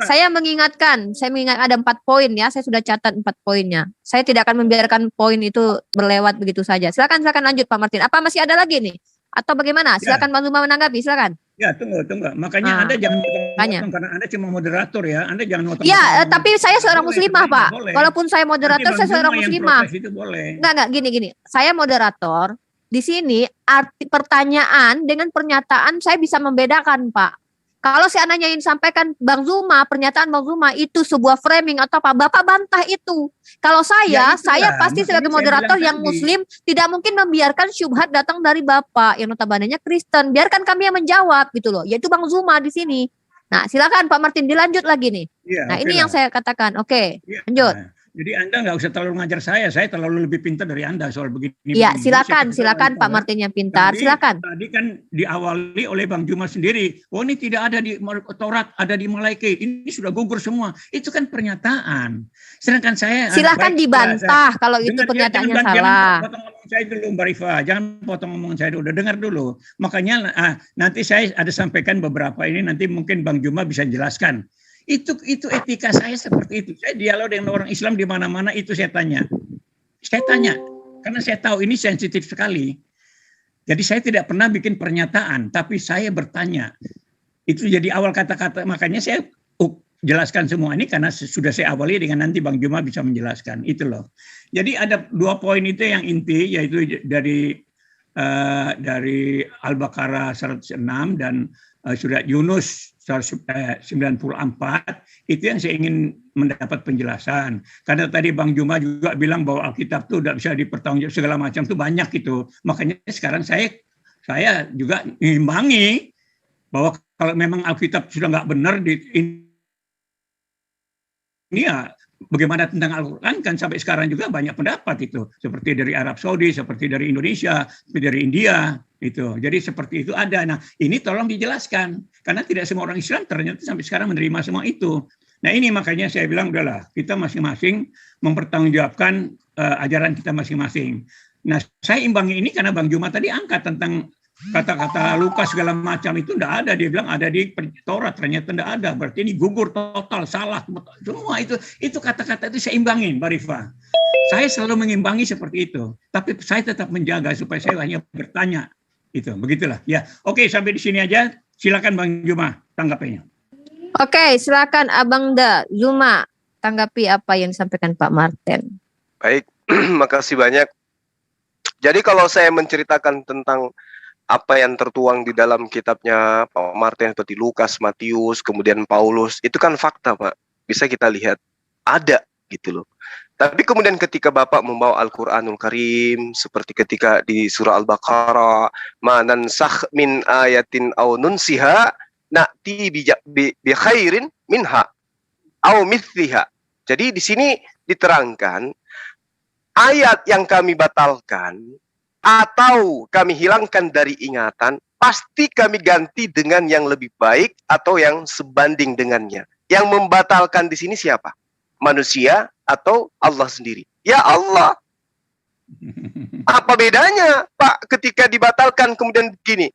Saya mengingat ada 4 poin ya, saya sudah catat 4 poinnya. Saya tidak akan membiarkan poin itu berlewat begitu saja. Silakan lanjut Pak Martin. Apa masih ada lagi nih? Atau bagaimana? Silakan Bang Zuma menanggapi, silakan. Ya, tunggu. Makanya Anda jangan motong karena Anda cuma moderator ya. Anda jangan motong. Ya, tapi saya seorang muslimah, Pak. Walaupun saya moderator, saya seorang muslimah. Enggak, gini. Saya moderator. Di sini arti pertanyaan dengan pernyataan saya bisa membedakan, Pak. Kalau seandainya ingin sampaikan Bang Zuma, pernyataan Bang Zuma itu sebuah framing atau apa, Bapak bantah itu. Kalau saya pasti sebagai moderator yang muslim tidak mungkin membiarkan syubhat datang dari Bapak yang notabene-nya Kristen. Biarkan kami yang menjawab gitu loh, yaitu Bang Zuma di sini. Nah, silakan Pak Martin dilanjut lagi nih. Ini yang saya katakan. Oke, lanjut. Jadi Anda nggak usah terlalu ngajar saya terlalu lebih pintar dari Anda soal begini. Iya, silakan Pak Martin yang pintar, silakan. Tadi kan diawali oleh Bang Juma sendiri, ini tidak ada di Taurat, ada di Malaiki, ini sudah gugur semua. Itu kan pernyataan. Sedangkan saya silakan dibantah kalau itu pernyataannya salah. Jangan potong ngomong saya dulu Mbak Rifa, jangan potong ngomong saya dulu, dengar dulu. Makanya nanti saya ada sampaikan beberapa ini, nanti mungkin Bang Juma bisa jelaskan. Itu etika saya seperti itu. Saya dialog dengan orang Islam di mana-mana itu saya tanya. Karena saya tahu ini sensitif sekali. Jadi saya tidak pernah bikin pernyataan, tapi saya bertanya. Itu jadi awal kata-kata, makanya saya jelaskan semua ini karena sudah saya awali dengan nanti Bang Juma bisa menjelaskan. Itu loh. Jadi ada 2 poin itu yang inti, yaitu dari Al-Baqarah 106 dan surat Yunus 94, itu yang saya ingin mendapat penjelasan. Karena tadi Bang Juma juga bilang bahwa Alkitab itu tidak bisa dipertanggungjawabkan segala macam, itu banyak itu. Makanya sekarang saya juga mengimbangi bahwa kalau memang Alkitab sudah nggak benar ini ya bagaimana tentang Al-Quran kan sampai sekarang juga banyak pendapat itu. Seperti dari Arab Saudi, seperti dari Indonesia, seperti dari India. Itu. Jadi seperti itu ada. Nah ini tolong dijelaskan. Karena tidak semua orang Islam ternyata sampai sekarang menerima semua itu. Nah ini makanya saya bilang udahlah kita masing-masing mempertanggungjawabkan ajaran kita masing-masing. Nah saya imbangi ini karena Bang Juma tadi angkat tentang kata-kata luka segala macam itu tidak ada. Dia bilang ada di Taurat, ternyata tidak ada. Berarti ini gugur total, salah. Semua itu kata-kata itu saya imbangin, Mbak Rifa. Saya selalu mengimbangi seperti itu. Tapi saya tetap menjaga supaya saya hanya bertanya. Itu, begitulah. Ya, oke, sampai di sini aja. Silakan Bang Juma tanggapinya. Oke, silakan Abang Juma tanggapi apa yang disampaikan Pak Martin. Baik, makasih banyak. Jadi kalau saya menceritakan tentang apa yang tertuang di dalam kitabnya Pak Martin seperti Lukas, Matius, kemudian Paulus, itu kan fakta, Pak. Bisa kita lihat, ada gitu loh. Tapi kemudian ketika Bapak membawa Al-Quranul Karim, seperti ketika di surah Al-Baqarah, ma nansakh min ayatin aw nunsiha na'ti bi khairin minha aw mithliha. Jadi di sini diterangkan ayat yang kami batalkan atau kami hilangkan dari ingatan, pasti kami ganti dengan yang lebih baik atau yang sebanding dengannya. Yang membatalkan di sini siapa? Manusia atau Allah sendiri? Ya Allah. Apa bedanya, Pak, ketika dibatalkan kemudian begini?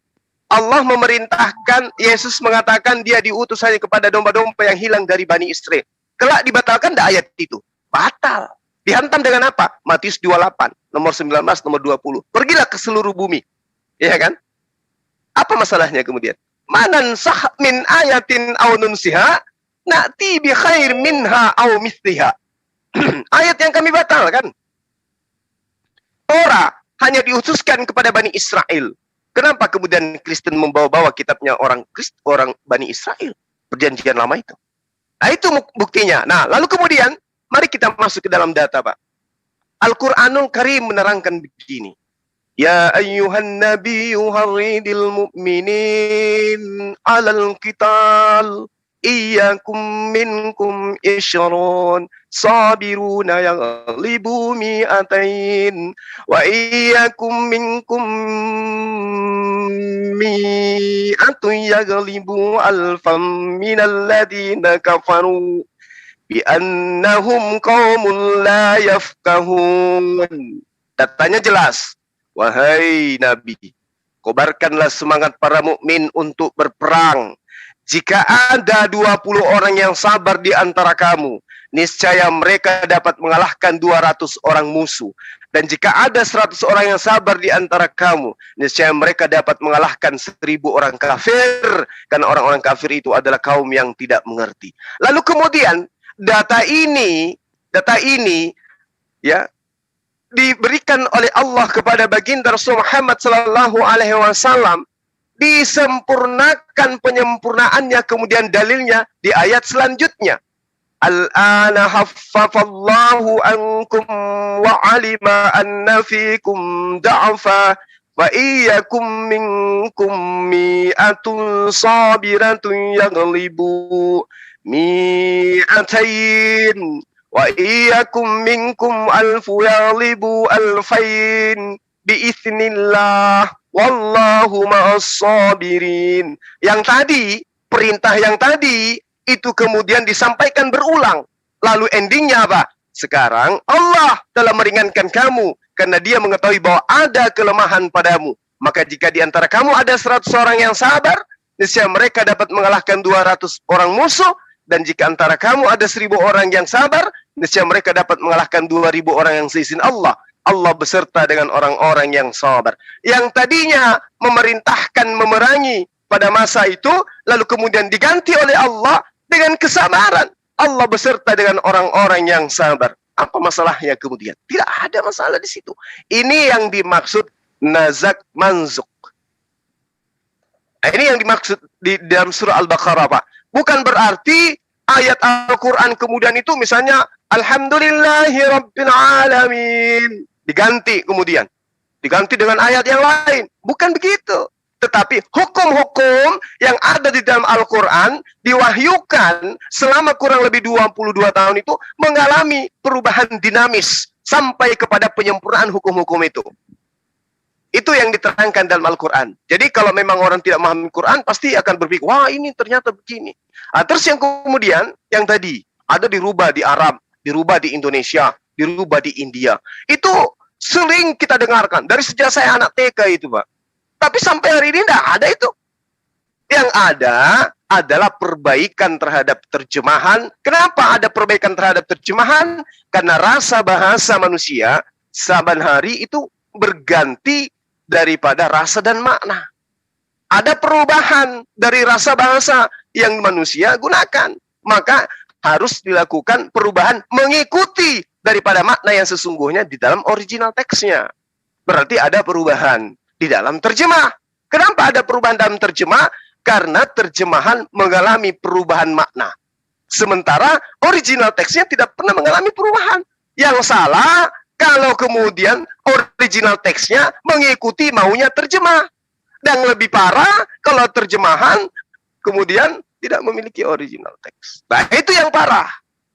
Allah memerintahkan, Yesus mengatakan dia diutus hanya kepada domba-domba yang hilang dari Bani Israel. Kelak dibatalkan dah ayat itu. Batal. Dihantam dengan apa? Matius 28, nomor 19, nomor 20. Pergilah ke seluruh bumi. Ya kan? Apa masalahnya kemudian? Manan sah min ayatin aw nunsiha na'ti bi khair minha aw mithliha. Ayat yang kami batalkan. Torah hanya diutuskan kepada Bani Israel. Kenapa kemudian Kristen membawa-bawa kitabnya orang Bani Israel? Perjanjian lama itu. Nah, itu buktinya. Nah, lalu kemudian mari kita masuk ke dalam data, Pak. Al-Quranul Karim menerangkan begini. Ya ayyuhan nabiyyu harridil mu'minin alal qital iyyakum minkum isyrun sabiruna yaghlibu mi'atain wa iyyakum minkum mi'atun yaghlibu alfam minal ladina kafaru bi'annahum qaumun la yafqahun. Datanya jelas. Wahai Nabi, kobarkanlah semangat para mukmin untuk berperang. Jika ada 20 orang yang sabar di antara kamu, niscaya mereka dapat mengalahkan 200 orang musuh. Dan jika ada 100 orang yang sabar di antara kamu, niscaya mereka dapat mengalahkan 1000 orang kafir. Karena orang-orang kafir itu adalah kaum yang tidak mengerti. Lalu kemudian data ini ya diberikan oleh Allah kepada baginda Rasul Muhammad sallallahu alaihi wasallam, disempurnakan penyempurnaannya kemudian dalilnya di ayat selanjutnya. Al-ana haffafallahu ankum wa alima anna fikum da'fa wa iyyakum minkum mi'atun sabiratun yaghlibu mi'atain wa iyyakum minkum alfu yaghlibu alfain biiznillah wallahu ma'as sabirin. Yang tadi, perintah yang tadi itu kemudian disampaikan berulang. Lalu endingnya apa? Sekarang Allah telah meringankan kamu karena dia mengetahui bahwa ada kelemahan padamu. Maka jika di antara kamu ada 100 orang yang sabar, niscaya mereka dapat mengalahkan 200 orang musuh. Dan jika antara kamu ada 1000 orang yang sabar, niscaya mereka dapat mengalahkan 2000 orang yang seizin Allah. Allah beserta dengan orang-orang yang sabar. Yang tadinya memerintahkan memerangi pada masa itu, lalu kemudian diganti oleh Allah dengan kesabaran. Allah beserta dengan orang-orang yang sabar. Apa masalahnya kemudian? Tidak ada masalah di situ. Ini yang dimaksud nazak manzuk. Nah, ini yang dimaksud di dalam surah Al-Baqarah, Pak. Bukan berarti ayat Al-Quran kemudian itu misalnya Alhamdulillahi Rabbil Alamin diganti kemudian. Diganti dengan ayat yang lain. Bukan begitu. Tetapi hukum-hukum yang ada di dalam Al-Quran diwahyukan selama kurang lebih 22 tahun itu mengalami perubahan dinamis sampai kepada penyempurnaan hukum-hukum itu. Itu yang diterangkan dalam Al-Quran. Jadi kalau memang orang tidak memahami Quran, pasti akan berpikir, wah ini ternyata begini. Terus yang kemudian, yang tadi, ada dirubah di Arab, dirubah di Indonesia, dirubah di India. Itu sering kita dengarkan. Dari sejak saya anak TK itu, Pak. Tapi sampai hari ini tidak ada itu. Yang ada adalah perbaikan terhadap terjemahan. Kenapa ada perbaikan terhadap terjemahan? Karena rasa bahasa manusia, saban hari itu berganti daripada rasa dan makna. Ada perubahan dari rasa bahasa yang manusia gunakan. Maka harus dilakukan perubahan mengikuti daripada makna yang sesungguhnya di dalam original teksnya. Berarti ada perubahan di dalam terjemah. Kenapa ada perubahan dalam terjemah? Karena terjemahan mengalami perubahan makna. Sementara original teksnya tidak pernah mengalami perubahan. Yang salah kalau kemudian original teksnya mengikuti maunya terjemah. Dan lebih parah kalau terjemahan kemudian tidak memiliki original teks. Nah, itu yang parah.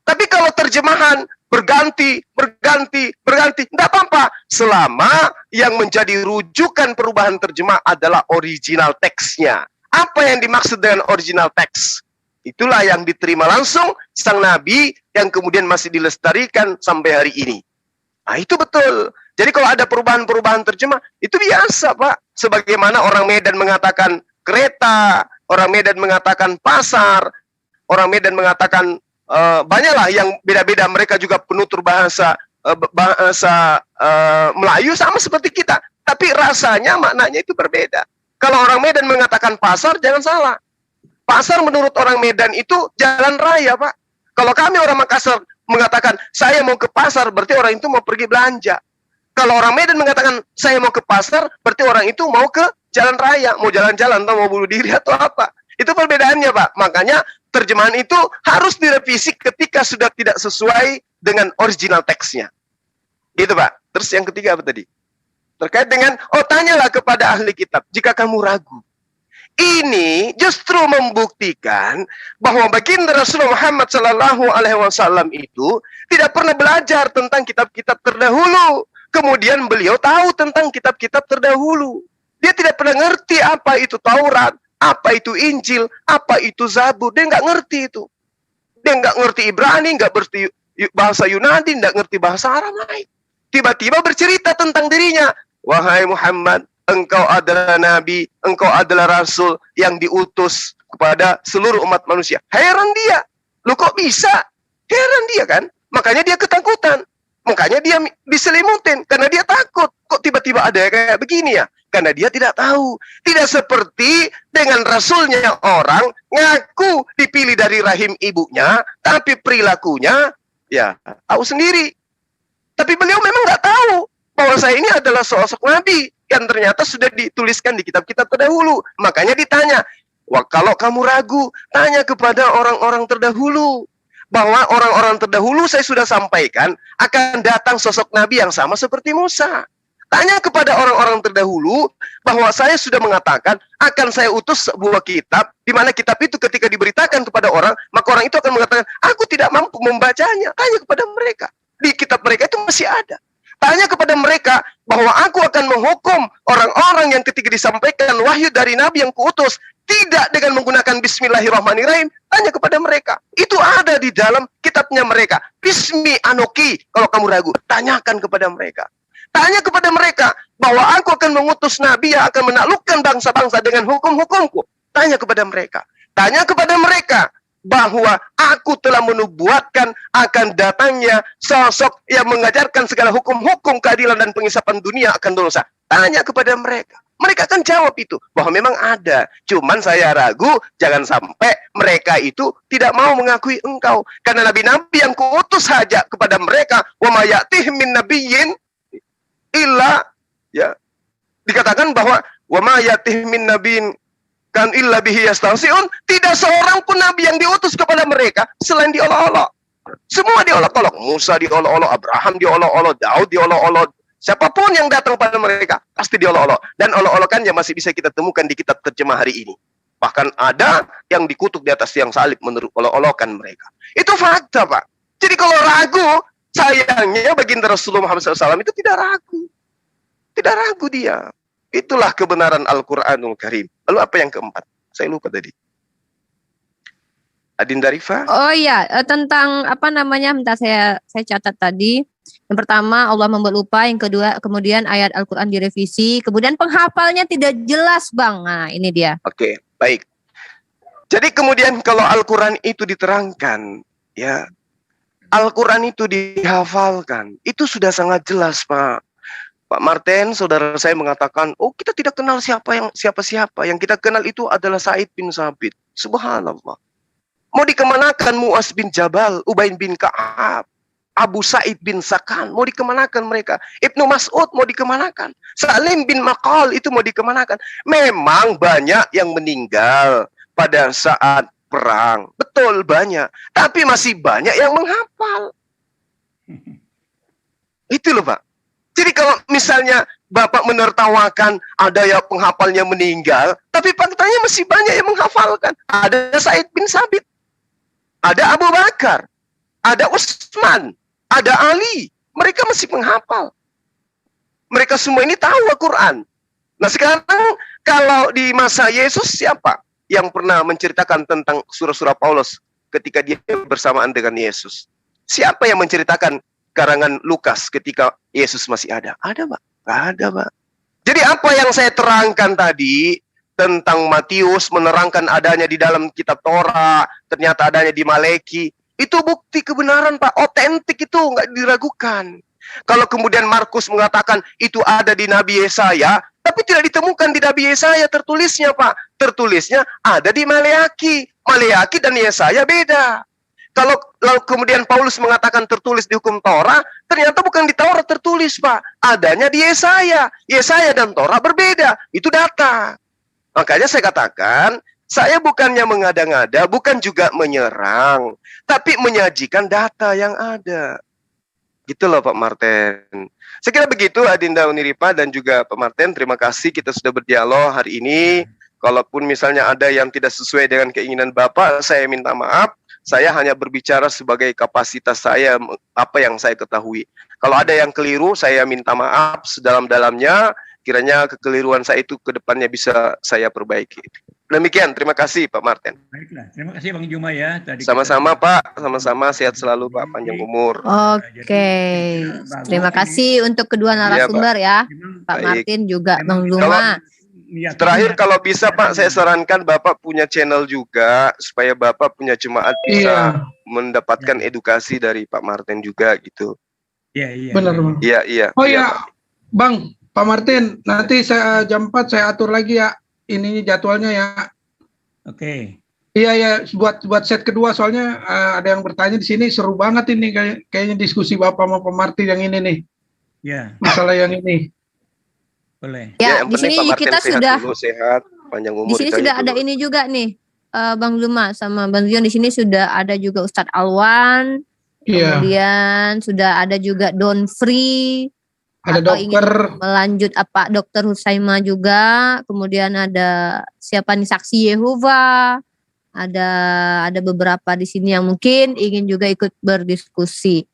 Tapi kalau terjemahan berganti, tidak apa-apa. Selama yang menjadi rujukan perubahan terjemah adalah original teksnya. Apa yang dimaksud dengan original teks? Itulah yang diterima langsung sang Nabi yang kemudian masih dilestarikan sampai hari ini. Nah, itu betul. Jadi kalau ada perubahan-perubahan terjemah, itu biasa, Pak. Sebagaimana orang Medan mengatakan kereta, orang Medan mengatakan pasar, orang Medan mengatakan banyaklah yang beda-beda. Mereka juga penutur bahasa Melayu sama seperti kita. Tapi rasanya, maknanya itu berbeda. Kalau orang Medan mengatakan pasar, jangan salah. Pasar menurut orang Medan itu jalan raya, Pak. Kalau kami orang Makassar mengatakan saya mau ke pasar, berarti orang itu mau pergi belanja. Kalau orang Medan mengatakan saya mau ke pasar, berarti orang itu mau ke jalan raya, mau jalan-jalan atau mau bunuh diri atau apa. Itu perbedaannya, Pak. Makanya terjemahan itu harus direvisi ketika sudah tidak sesuai dengan original teksnya. Gitu, Pak. Terus yang ketiga apa tadi? Terkait dengan, tanyalah kepada ahli kitab jika kamu ragu. Ini justru membuktikan bahwa baginda Rasulullah Muhammad SAW itu tidak pernah belajar tentang kitab-kitab terdahulu. Kemudian beliau tahu tentang kitab-kitab terdahulu. Dia tidak pernah ngerti apa itu Taurat, apa itu Injil, apa itu Zabur. Dia nggak ngerti itu. Dia nggak ngerti Ibrani, nggak ngerti bahasa Yunani, nggak ngerti bahasa Aramaik. Tiba-tiba bercerita tentang dirinya. Wahai Muhammad, engkau adalah Nabi, engkau adalah Rasul yang diutus kepada seluruh umat manusia. Heran dia. Loh kok bisa? Heran dia kan? Makanya dia ketakutan. Makanya dia diselimutin, karena dia takut. Kok tiba-tiba ada kayak begini ya? Karena dia tidak tahu. Tidak seperti dengan rasulnya orang ngaku dipilih dari rahim ibunya, tapi perilakunya ya tahu sendiri. Tapi beliau memang nggak tahu bahwa saya ini adalah sosok Nabi yang ternyata sudah dituliskan di kitab-kitab terdahulu. Makanya ditanya, wah kalau kamu ragu, tanya kepada orang-orang terdahulu. Bahwa orang-orang terdahulu saya sudah sampaikan akan datang sosok Nabi yang sama seperti Musa. Tanya kepada orang-orang terdahulu bahwa saya sudah mengatakan akan saya utus sebuah kitab, di mana kitab itu ketika diberitakan kepada orang, maka orang itu akan mengatakan, aku tidak mampu membacanya. Tanya kepada mereka. Di kitab mereka itu masih ada. Tanya kepada mereka bahwa aku akan menghukum orang-orang yang ketika disampaikan wahyu dari Nabi yang kuutus tidak dengan menggunakan Bismillahirrahmanirrahim. Tanya kepada mereka. Itu ada di dalam kitabnya mereka. Bismi Anoki. Kalau kamu ragu, tanyakan kepada mereka. Tanya kepada mereka bahwa aku akan mengutus Nabi yang akan menaklukkan bangsa-bangsa dengan hukum-hukumku. Tanya kepada mereka. Tanya kepada mereka bahwa aku telah menubuatkan akan datangnya sosok yang mengajarkan segala hukum-hukum keadilan dan pengisapan dunia akan dosa. Tanya kepada mereka. Mereka akan jawab itu, bahwa memang ada. Cuman saya ragu, jangan sampai mereka itu tidak mau mengakui engkau. Karena nabi-nabi yang kuutus saja kepada mereka, wa ma ya'tihim min nabiyyin illa, ya, dikatakan bahwa wa ma ya'tihim min nabiyyin kan illa bihi yastahzi'un. Tidak seorang pun nabi yang diutus kepada mereka selain diolok-olok. Semua diolok-olok. Musa diolok-olok, Abraham diolok-olok, Daud diolok-olok. Siapapun yang datang pada mereka pasti diolok-olok. Dan olok-olokannya masih bisa kita temukan di kitab terjemah hari ini. Bahkan ada yang dikutuk di atas tiang salib menurut olok-olokan mereka. Itu fakta, Pak. Jadi kalau ragu, sayangnya baginda Rasulullah SAW itu tidak ragu. Tidak ragu dia. Itulah kebenaran Al-Quranul Karim. Lalu apa yang keempat? Saya lupa tadi. Adinda Rifa? Oh iya, tentang apa namanya, minta saya catat tadi. Yang pertama, Allah membuat lupa. Yang kedua, kemudian ayat Al-Quran direvisi. Kemudian penghafalnya tidak jelas, Bang. Nah, ini dia. Oke, baik. Jadi kemudian kalau Al-Quran itu diterangkan, ya, Al-Quran itu dihafalkan, itu sudah sangat jelas, Pak. Pak Martin, saudara saya mengatakan, oh kita tidak kenal siapa-siapa. Yang kita kenal itu adalah Sa'id bin Sabit. Subhanallah. Mau dikemanakan Mu'az bin Jabal, Ubay bin Ka'ab, Abu Sa'id bin Sakan, mau dikemanakan mereka? Ibnu Mas'ud mau dikemanakan? Salim bin Maqal itu mau dikemanakan? Memang banyak yang meninggal pada saat perang. Betul banyak. Tapi masih banyak yang menghafal. Itu loh Pak. Jadi kalau misalnya Bapak menertawakan ada yang penghafalnya meninggal, tapi faktanya masih banyak yang menghafalkan. Ada Sa'id bin Sabit, ada Abu Bakar, ada Utsman, ada Ali. Mereka masih menghafal. Mereka semua ini tahu Al-Quran. Nah sekarang kalau di masa Yesus siapa yang pernah menceritakan tentang surah-surah Paulus ketika dia bersamaan dengan Yesus? Siapa yang menceritakan karangan Lukas ketika Yesus masih ada? Ada Pak? Nggak ada Pak. Jadi apa yang saya terangkan tadi tentang Matius menerangkan adanya di dalam kitab Torah, ternyata adanya di Maleki, itu bukti kebenaran Pak, otentik itu nggak diragukan. Kalau kemudian Markus mengatakan itu ada di Nabi Yesaya, tapi tidak ditemukan di Nabi Yesaya tertulisnya Pak. Tertulisnya ada di Maleaki. Maleaki dan Yesaya beda. Kalau lalu kemudian Paulus mengatakan tertulis di hukum Torah, ternyata bukan di Torah tertulis Pak. Adanya di Yesaya. Yesaya dan Torah berbeda. Itu data. Makanya saya katakan, saya bukannya mengada-ngada, bukan juga menyerang, tapi menyajikan data yang ada. Gitu loh Pak Martin. Saya kira begitu Adinda Uniripa dan juga Pak Martin. Terima kasih kita sudah berdialog hari ini. Kalaupun misalnya ada yang tidak sesuai dengan keinginan Bapak, saya minta maaf. Saya hanya berbicara sebagai kapasitas saya, apa yang saya ketahui. Kalau ada yang keliru, saya minta maaf sedalam-dalamnya. Kiranya kekeliruan saya itu ke depannya bisa saya perbaiki. Demikian, terima kasih Pak Martin. Baiklah, terima kasih Bang Juma ya. Sama-sama Pak, sama-sama sehat selalu Pak, panjang umur. Oke, terima kasih untuk kedua narasumber ya, Pak Martin juga Bang Juma. Terakhir kalau bisa Pak, saya sarankan Bapak punya channel juga supaya Bapak punya jemaat bisa mendapatkan edukasi dari Pak Martin juga gitu. Iya. Benar Bang. Iya. Oh iya, Bang, Pak Martin, nanti saya jam 4 saya atur lagi ya ini jadwalnya ya. Oke. Iya buat set kedua soalnya ada yang bertanya di sini seru banget ini kayaknya diskusi Bapak sama Pak Martin yang ini nih. Iya. Masalah yang ini. Boleh. Ya, di sini kita sudah sehat, panjang umur. Di sini sudah ada ini juga nih, Bang Luma sama Bang Zion. Di sini sudah ada juga Ustadz Alwan. Kemudian sudah ada juga Don Free. Ada atau dokter. Ingin melanjut apa Dokter Husaima juga. Kemudian ada siapa nih Saksi Yehova. Ada beberapa di sini yang mungkin ingin juga ikut berdiskusi.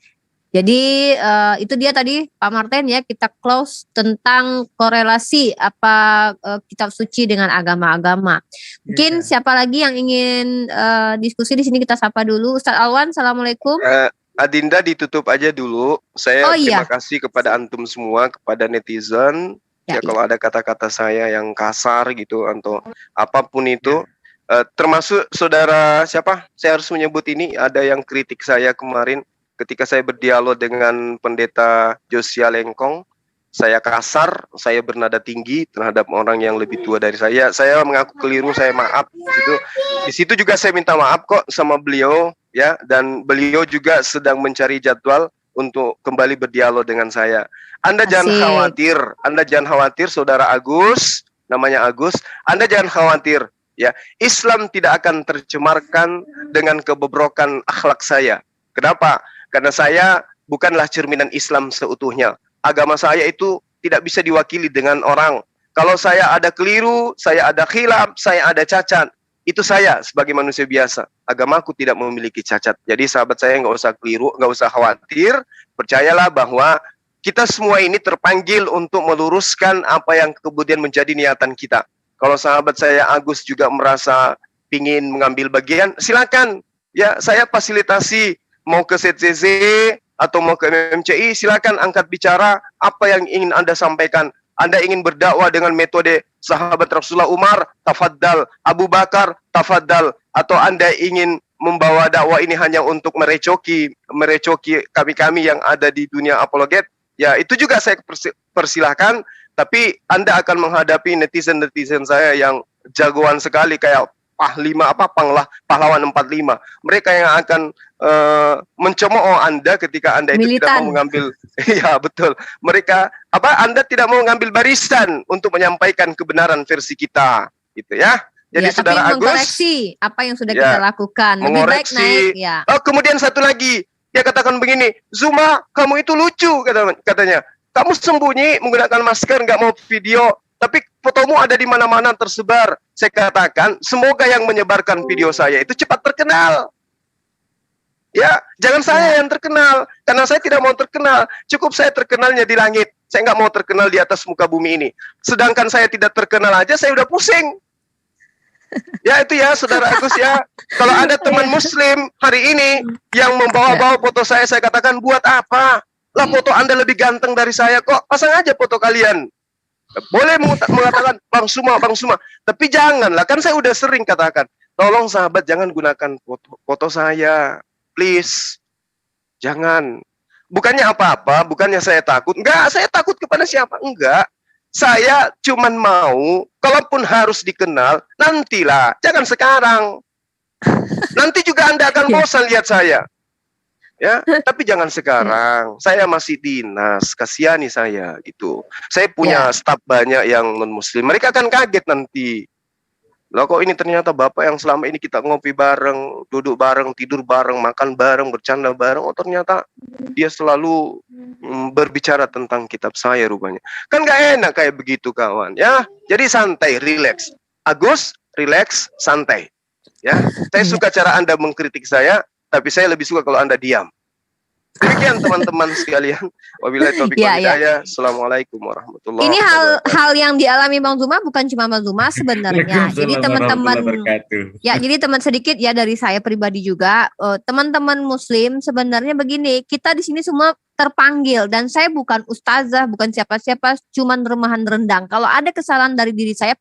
Jadi itu dia tadi Pak Martin ya, kita close tentang korelasi apa kitab suci dengan agama-agama. Mungkin siapa lagi yang ingin diskusi di sini, kita sapa dulu. Ustadz Alwan, assalamualaikum. Adinda ditutup aja dulu. Saya terima kasih kepada antum semua, kepada netizen. Ya kalau ada kata-kata saya yang kasar gitu atau apapun itu, termasuk saudara siapa? Saya harus menyebut ini, ada yang kritik saya kemarin. Ketika saya berdialog dengan pendeta Josia Lengkong, saya kasar, saya bernada tinggi terhadap orang yang lebih tua dari saya. Saya mengaku keliru, saya maaf. Di situ juga saya minta maaf kok sama beliau, ya. Dan beliau juga sedang mencari jadwal untuk kembali berdialog dengan saya. Anda jangan khawatir, saudara Agus, namanya Agus. Anda jangan khawatir, ya. Islam tidak akan tercemarkan dengan kebobrokan akhlak saya. Kenapa? Karena saya bukanlah cerminan Islam seutuhnya. Agama saya itu tidak bisa diwakili dengan orang. Kalau saya ada keliru, saya ada khilaf, saya ada cacat, itu saya sebagai manusia biasa. Agamaku tidak memiliki cacat. Jadi sahabat saya nggak usah keliru, nggak usah khawatir. Percayalah bahwa kita semua ini terpanggil untuk meluruskan apa yang kemudian menjadi niatan kita. Kalau sahabat saya Agus juga merasa ingin mengambil bagian, silakan. Ya, saya fasilitasi. Mau ke ZCC atau mau ke MMCI, silakan angkat bicara apa yang ingin Anda sampaikan. Anda ingin berdakwah dengan metode sahabat Rasulullah Umar, tafaddal. Abu Bakar, tafaddal. Atau Anda ingin membawa dakwah ini hanya untuk merecoki kami-kami yang ada di dunia apologet, ya itu juga saya persilahkan. Tapi Anda akan menghadapi netizen-netizen saya yang jagoan sekali kayak pahlawan 45. Mereka yang akan mencemooh Anda ketika Anda itu tidak mau mengambil ya betul. Mereka Anda tidak mau mengambil barisan untuk menyampaikan kebenaran versi kita, gitu ya. Jadi ya, Saudara tapi Agus mengkoreksi apa yang sudah kita lakukan. Lebih baik naik ya. Oh, kemudian satu lagi, dia katakan begini, Zuma, kamu itu lucu katanya. Kamu sembunyi menggunakan masker, nggak mau video, tapi fotomu ada di mana-mana tersebar. Saya katakan, semoga yang menyebarkan video saya itu cepat terkenal. Ya, jangan saya yang terkenal, karena saya tidak mau terkenal. Cukup saya terkenalnya di langit. Saya nggak mau terkenal di atas muka bumi ini. Sedangkan saya tidak terkenal aja, saya udah pusing. Ya itu ya, Saudara Agus ya. Kalau ada teman Muslim hari ini yang membawa-bawa foto saya katakan, buat apa? Lah foto Anda lebih ganteng dari saya kok. Pasang aja foto kalian. Boleh mengatakan Bang Suma. Tapi janganlah, kan saya udah sering katakan. Tolong sahabat jangan gunakan foto saya. Please. Jangan. Bukannya apa-apa, bukannya saya takut. Enggak, saya takut kepada siapa? Enggak. Saya cuman mau, kalaupun harus dikenal, nantilah. Jangan sekarang. Nanti juga Anda akan bosan lihat saya. Ya, tapi jangan sekarang. Saya masih dinas, kasihani saya gitu. Saya punya staf banyak yang non Muslim. Mereka akan kaget nanti. Loh kok ini ternyata Bapak yang selama ini kita ngopi bareng, duduk bareng, tidur bareng, makan bareng, bercanda bareng. Oh ternyata dia selalu berbicara tentang kitab saya rupanya. Kan gak enak kayak begitu kawan. Ya, jadi santai, relax. Agus, relax, santai. Ya, saya suka cara Anda mengkritik saya. Tapi saya lebih suka kalau Anda diam. Demikian teman-teman sekalian. Wabillahi taufiq wal hidayah. Assalamualaikum warahmatullahi wabarakatuh. Ini hal yang dialami Bang Zuma, bukan cuma Bang Zuma sebenarnya. Jadi teman-teman, ya jadi teman sedikit ya dari saya pribadi juga, teman-teman Muslim sebenarnya begini, kita di sini semua terpanggil dan saya bukan ustazah, bukan siapa-siapa, cuman remahan rendang. Kalau ada kesalahan dari diri saya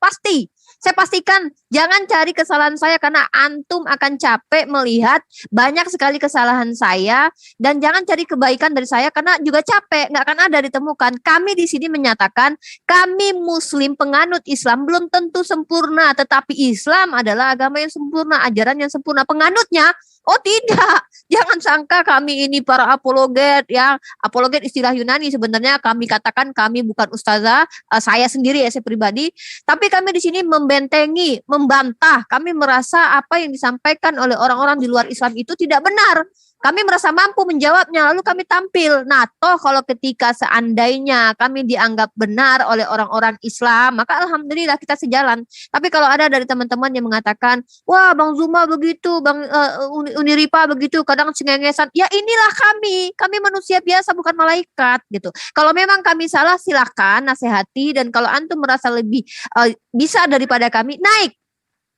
saya pastikan jangan cari kesalahan saya karena antum akan capek melihat banyak sekali kesalahan saya, dan jangan cari kebaikan dari saya karena juga capek, nggak akan ada ditemukan. Kami di sini menyatakan kami Muslim penganut Islam belum tentu sempurna, tetapi Islam adalah agama yang sempurna, ajaran yang sempurna. Penganutnya oh tidak, jangan sangka kami ini para apologet ya. Apologet istilah Yunani, sebenarnya kami katakan kami bukan ustazah, saya sendiri ya, saya pribadi, tapi kami di sini membentengi, membantah. Kami merasa apa yang disampaikan oleh orang-orang di luar Islam itu tidak benar. Kami merasa mampu menjawabnya, lalu kami tampil. Nah, toh kalau ketika seandainya kami dianggap benar oleh orang-orang Islam, maka alhamdulillah kita sejalan. Tapi kalau ada dari teman-teman yang mengatakan, wah Bang Zuma begitu, Bang Uniripa begitu, kadang cengengesan, ya inilah kami manusia biasa bukan malaikat gitu. Kalau memang kami salah silakan nasihati, dan kalau antum merasa lebih bisa daripada kami, naik.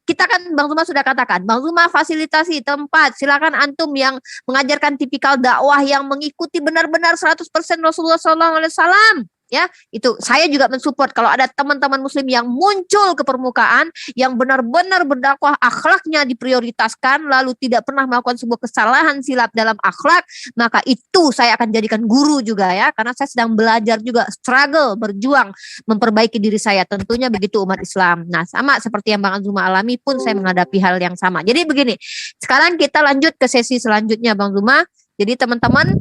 Kita kan Bang Zuma sudah katakan, Bang Zuma fasilitasi tempat, silakan antum yang mengajarkan tipikal dakwah yang mengikuti benar-benar 100% Rasulullah SAW. Ya, itu saya juga mensupport kalau ada teman-teman Muslim yang muncul ke permukaan, yang benar-benar berdakwah, akhlaknya diprioritaskan, lalu tidak pernah melakukan sebuah kesalahan silap dalam akhlak, maka itu saya akan jadikan guru juga ya, karena saya sedang belajar juga, struggle, berjuang, memperbaiki diri saya, tentunya begitu umat Islam. Nah, sama seperti yang Bang Zuma alami pun saya menghadapi hal yang sama. Jadi begini, sekarang kita lanjut ke sesi selanjutnya Bang Zuma. Jadi teman-teman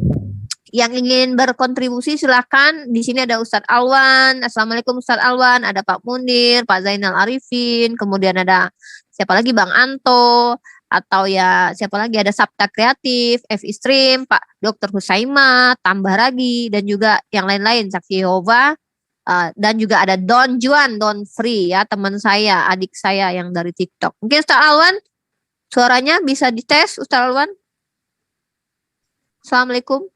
yang ingin berkontribusi silakan. Di sini ada Ustadz Alwan. Assalamualaikum Ustadz Alwan. Ada Pak Munir, Pak Zainal Arifin. Kemudian ada siapa lagi, Bang Anto. Atau ya siapa lagi, ada Sabta Kreatif, F Stream, Pak Dr. Husaima, Tambah Ragi, dan juga yang lain-lain, Saksi Yehova. Dan juga ada Don Juan, Don Free ya, teman saya, adik saya yang dari TikTok. Mungkin Ustadz Alwan suaranya bisa dites, Ustadz Alwan. Assalamualaikum.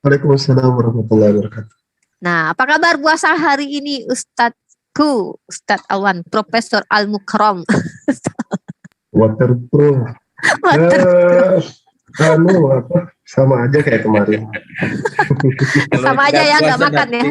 Waalaikumsalam warahmatullahi wabarakatuh. Nah, apa kabar puasa hari ini Ustadzku, Ustadz Alwan, Profesor Al-Mukram? Waterproof. Sama aja kayak kemarin. Sama aja ya, nggak makan ya?